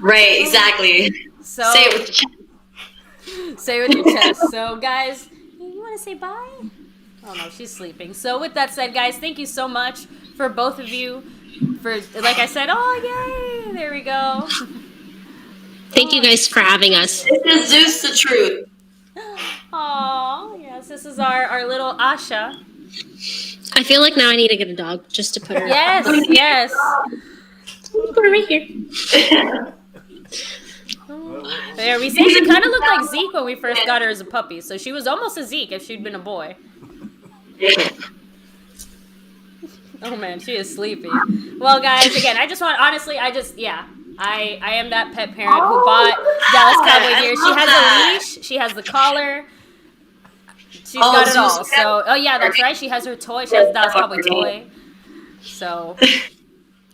Right, exactly. So say it with your chest. Say it with your chest. So, guys, you want to say bye? Oh, no, she's sleeping. So, with that said, guys, thank you so much for both of you. For, like I said, oh, yay, there we go. Thank you guys for having us. This is Zeus the Truth. Aw, yes, this is our little Asha. I feel like now I need to get a dog just to put her. Yes. Put her right here. There, we say she kind of looked like Zeke when we first got her as a puppy, so she was almost a Zeke if she'd been a boy. Oh man, she is sleepy. Well, guys, again, I am that pet parent who bought Dallas Cowboy gear. She has a leash, she has the collar, she's got it all. So, oh yeah, that's right. She has her toy. She has the Dallas Cowboy toy. So.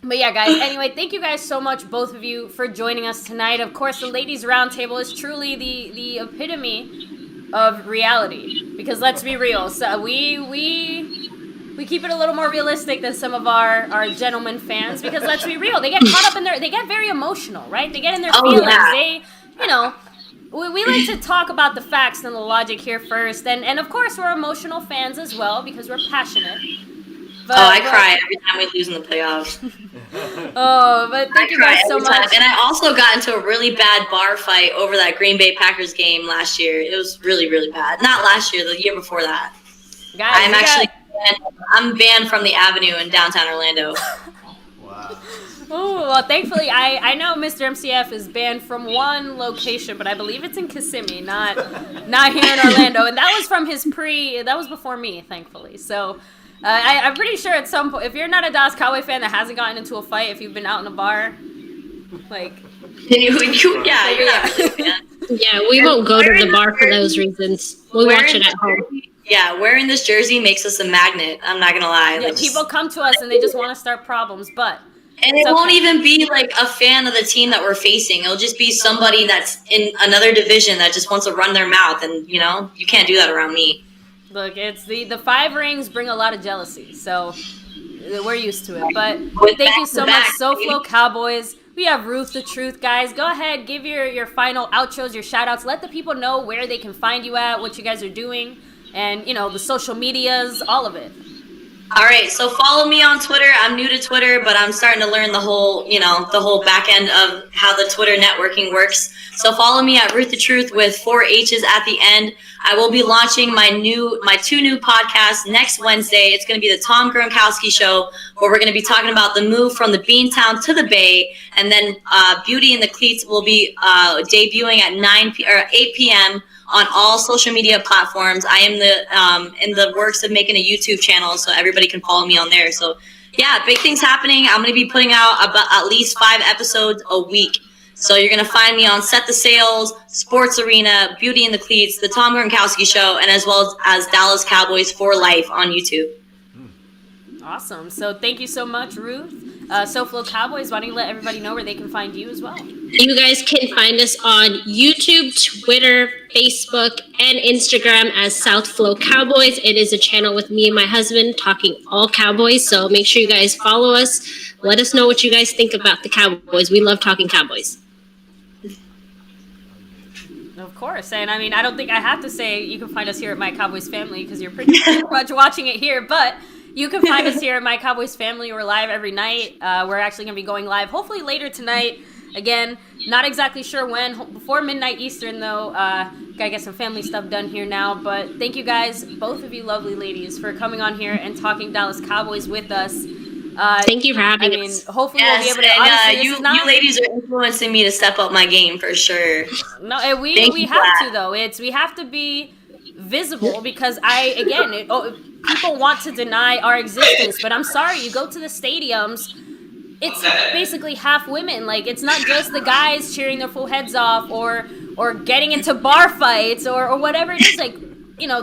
But yeah, guys, anyway, thank you guys so much, both of you, for joining us tonight. Of course, the Ladies Roundtable is truly the epitome of reality. Because let's be real, so we keep it a little more realistic than some of our gentlemen fans. Because let's be real, they get caught up they get very emotional, right? They get in their feelings. Yeah. They, we like to talk about the facts and the logic here first. And of course, we're emotional fans as well because we're passionate. But, I cry every time we lose in the playoffs. But thank you guys so much. And I also got into a really bad bar fight over that Green Bay Packers game last year. It was really, really bad. Not last year, the year before that. Guys, I'm banned from the Avenue in downtown Orlando. Wow. Oh, well, thankfully, I know Mr. MCF is banned from one location, but I believe it's in Kissimmee, not here in Orlando. And that was from that was before me, thankfully. So... I'm pretty sure at some point, if you're not a Dallas Cowboy fan that hasn't gotten into a fight, if you've been out in a bar, like... you're not really a fan. Yeah, we won't go to the bar for those reasons. We'll watch it at home. Yeah, wearing this jersey makes us a magnet. I'm not going to lie. Yeah, people come to us and they just want to start problems, but... And it won't even be like a fan of the team that we're facing. It'll just be somebody that's in another division that just wants to run their mouth. And, you can't do that around me. Look, it's the 5 rings bring a lot of jealousy, so we're used to it. But thank you so much, SoFlo Cowboys. We have Ruth the Truth, guys. Go ahead, give your final outros, your shout-outs. Let the people know where they can find you at, what you guys are doing, and, the social medias, all of it. All right, so follow me on Twitter. I'm new to Twitter, but I'm starting to learn the whole back end of how the Twitter networking works. So follow me at Ruth the Truth with 4 H's at the end. I will be launching my 2 new podcasts next Wednesday. It's going to be the Tom Gronkowski Show, where we're going to be talking about the move from the Beantown to the Bay, and then Beauty and the Cleats will be debuting at 8 p.m. on all social media platforms. I am in the works of making a YouTube channel, so everybody can follow me on there. So yeah, big things happening. I'm going to be putting out about at least 5 episodes a week. So you're going to find me on Set the Sails, Sports Arena, Beauty and the Cleats, the Tom Gronkowski Show, and as well as Dallas Cowboys for Life on YouTube. Awesome. So thank you so much, Ruth. SoFlo Cowboys, why don't you let everybody know where they can find you as well? You guys can find us on YouTube, Twitter, Facebook, and Instagram as SouthFlow Cowboys. It is a channel with me and my husband talking all Cowboys, so make sure you guys follow us. Let us know what you guys think about the Cowboys. We love talking Cowboys. Of course. And I mean, I don't think I have to say you can find us here at MyCowboysFamily because you're pretty much watching it here, but you can find us here at MyCowboysFamily. We're live every night. We're actually going to be going live hopefully later tonight. Again, not exactly sure when. Before midnight Eastern, though. Gotta get some family stuff done here now. But thank you guys, both of you lovely ladies, for coming on here and talking Dallas Cowboys with us. Thank you for having us. Hopefully we'll be able to. You ladies are influencing me to step up my game for sure. No, and we have to though. We have to be visible because people want to deny our existence, but I'm sorry. You go to the stadiums, it's basically half women. Like, it's not just the guys cheering their full heads off or getting into bar fights or whatever it is. Like,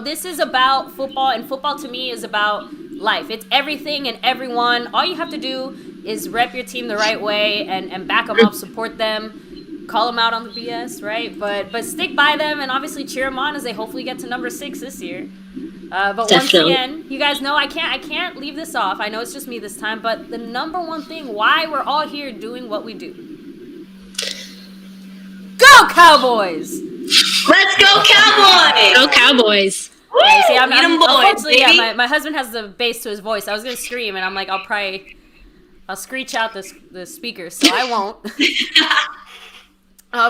this is about football, and football to me is about life. It's everything and everyone. All you have to do is rep your team the right way and back them up, support them, call them out on the BS, right? But stick by them and obviously cheer them on as they hopefully get to number 6 this year. But once again, you guys know I can't leave this off. I know it's just me this time, but the number one thing why we're all here doing what we do. Go Cowboys! Let's go Cowboys! Go Cowboys! Yeah, see, unfortunately, baby. my husband has the bass to his voice. I was gonna scream, and I'm like, I'll screech out the speakers, so I won't.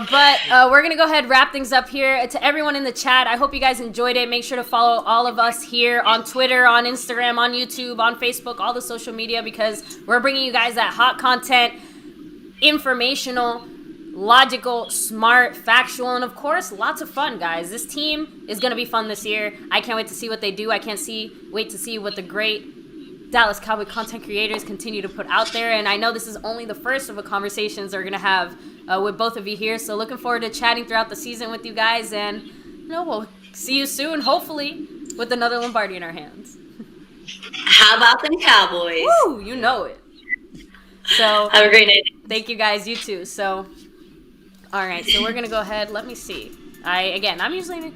But we're going to go ahead and wrap things up here. To everyone in the chat, I hope you guys enjoyed it. Make sure to follow all of us here on Twitter, on Instagram, on YouTube, on Facebook, all the social media, because we're bringing you guys that hot content, informational, logical, smart, factual, and of course, lots of fun, guys. This team is going to be fun this year. I can't wait to see what they do. I can't wait to see what the great Dallas Cowboy content creators continue to put out there. And I know this is only the first of the conversations we're going to have with both of you here. So looking forward to chatting throughout the season with you guys. And, you know, we'll see you soon, hopefully, with another Lombardi in our hands. How about them Cowboys? Woo, you know it. So have a great night. Thank you guys, you too. So, all right, so we're going to go ahead. Let me see. I'm usually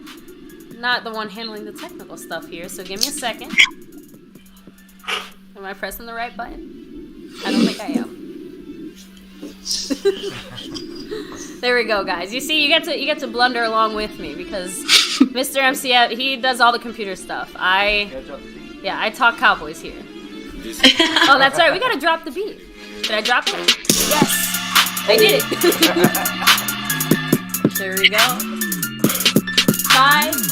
not the one handling the technical stuff here, so give me a second. Am I pressing the right button? I don't think I am. There we go, guys. You see, you get to blunder along with me because Mr. MCF, he does all the computer stuff. I talk Cowboys here. Oh, that's right. We got to drop the beat. Did I drop it? Yes. I did it. There we go. 5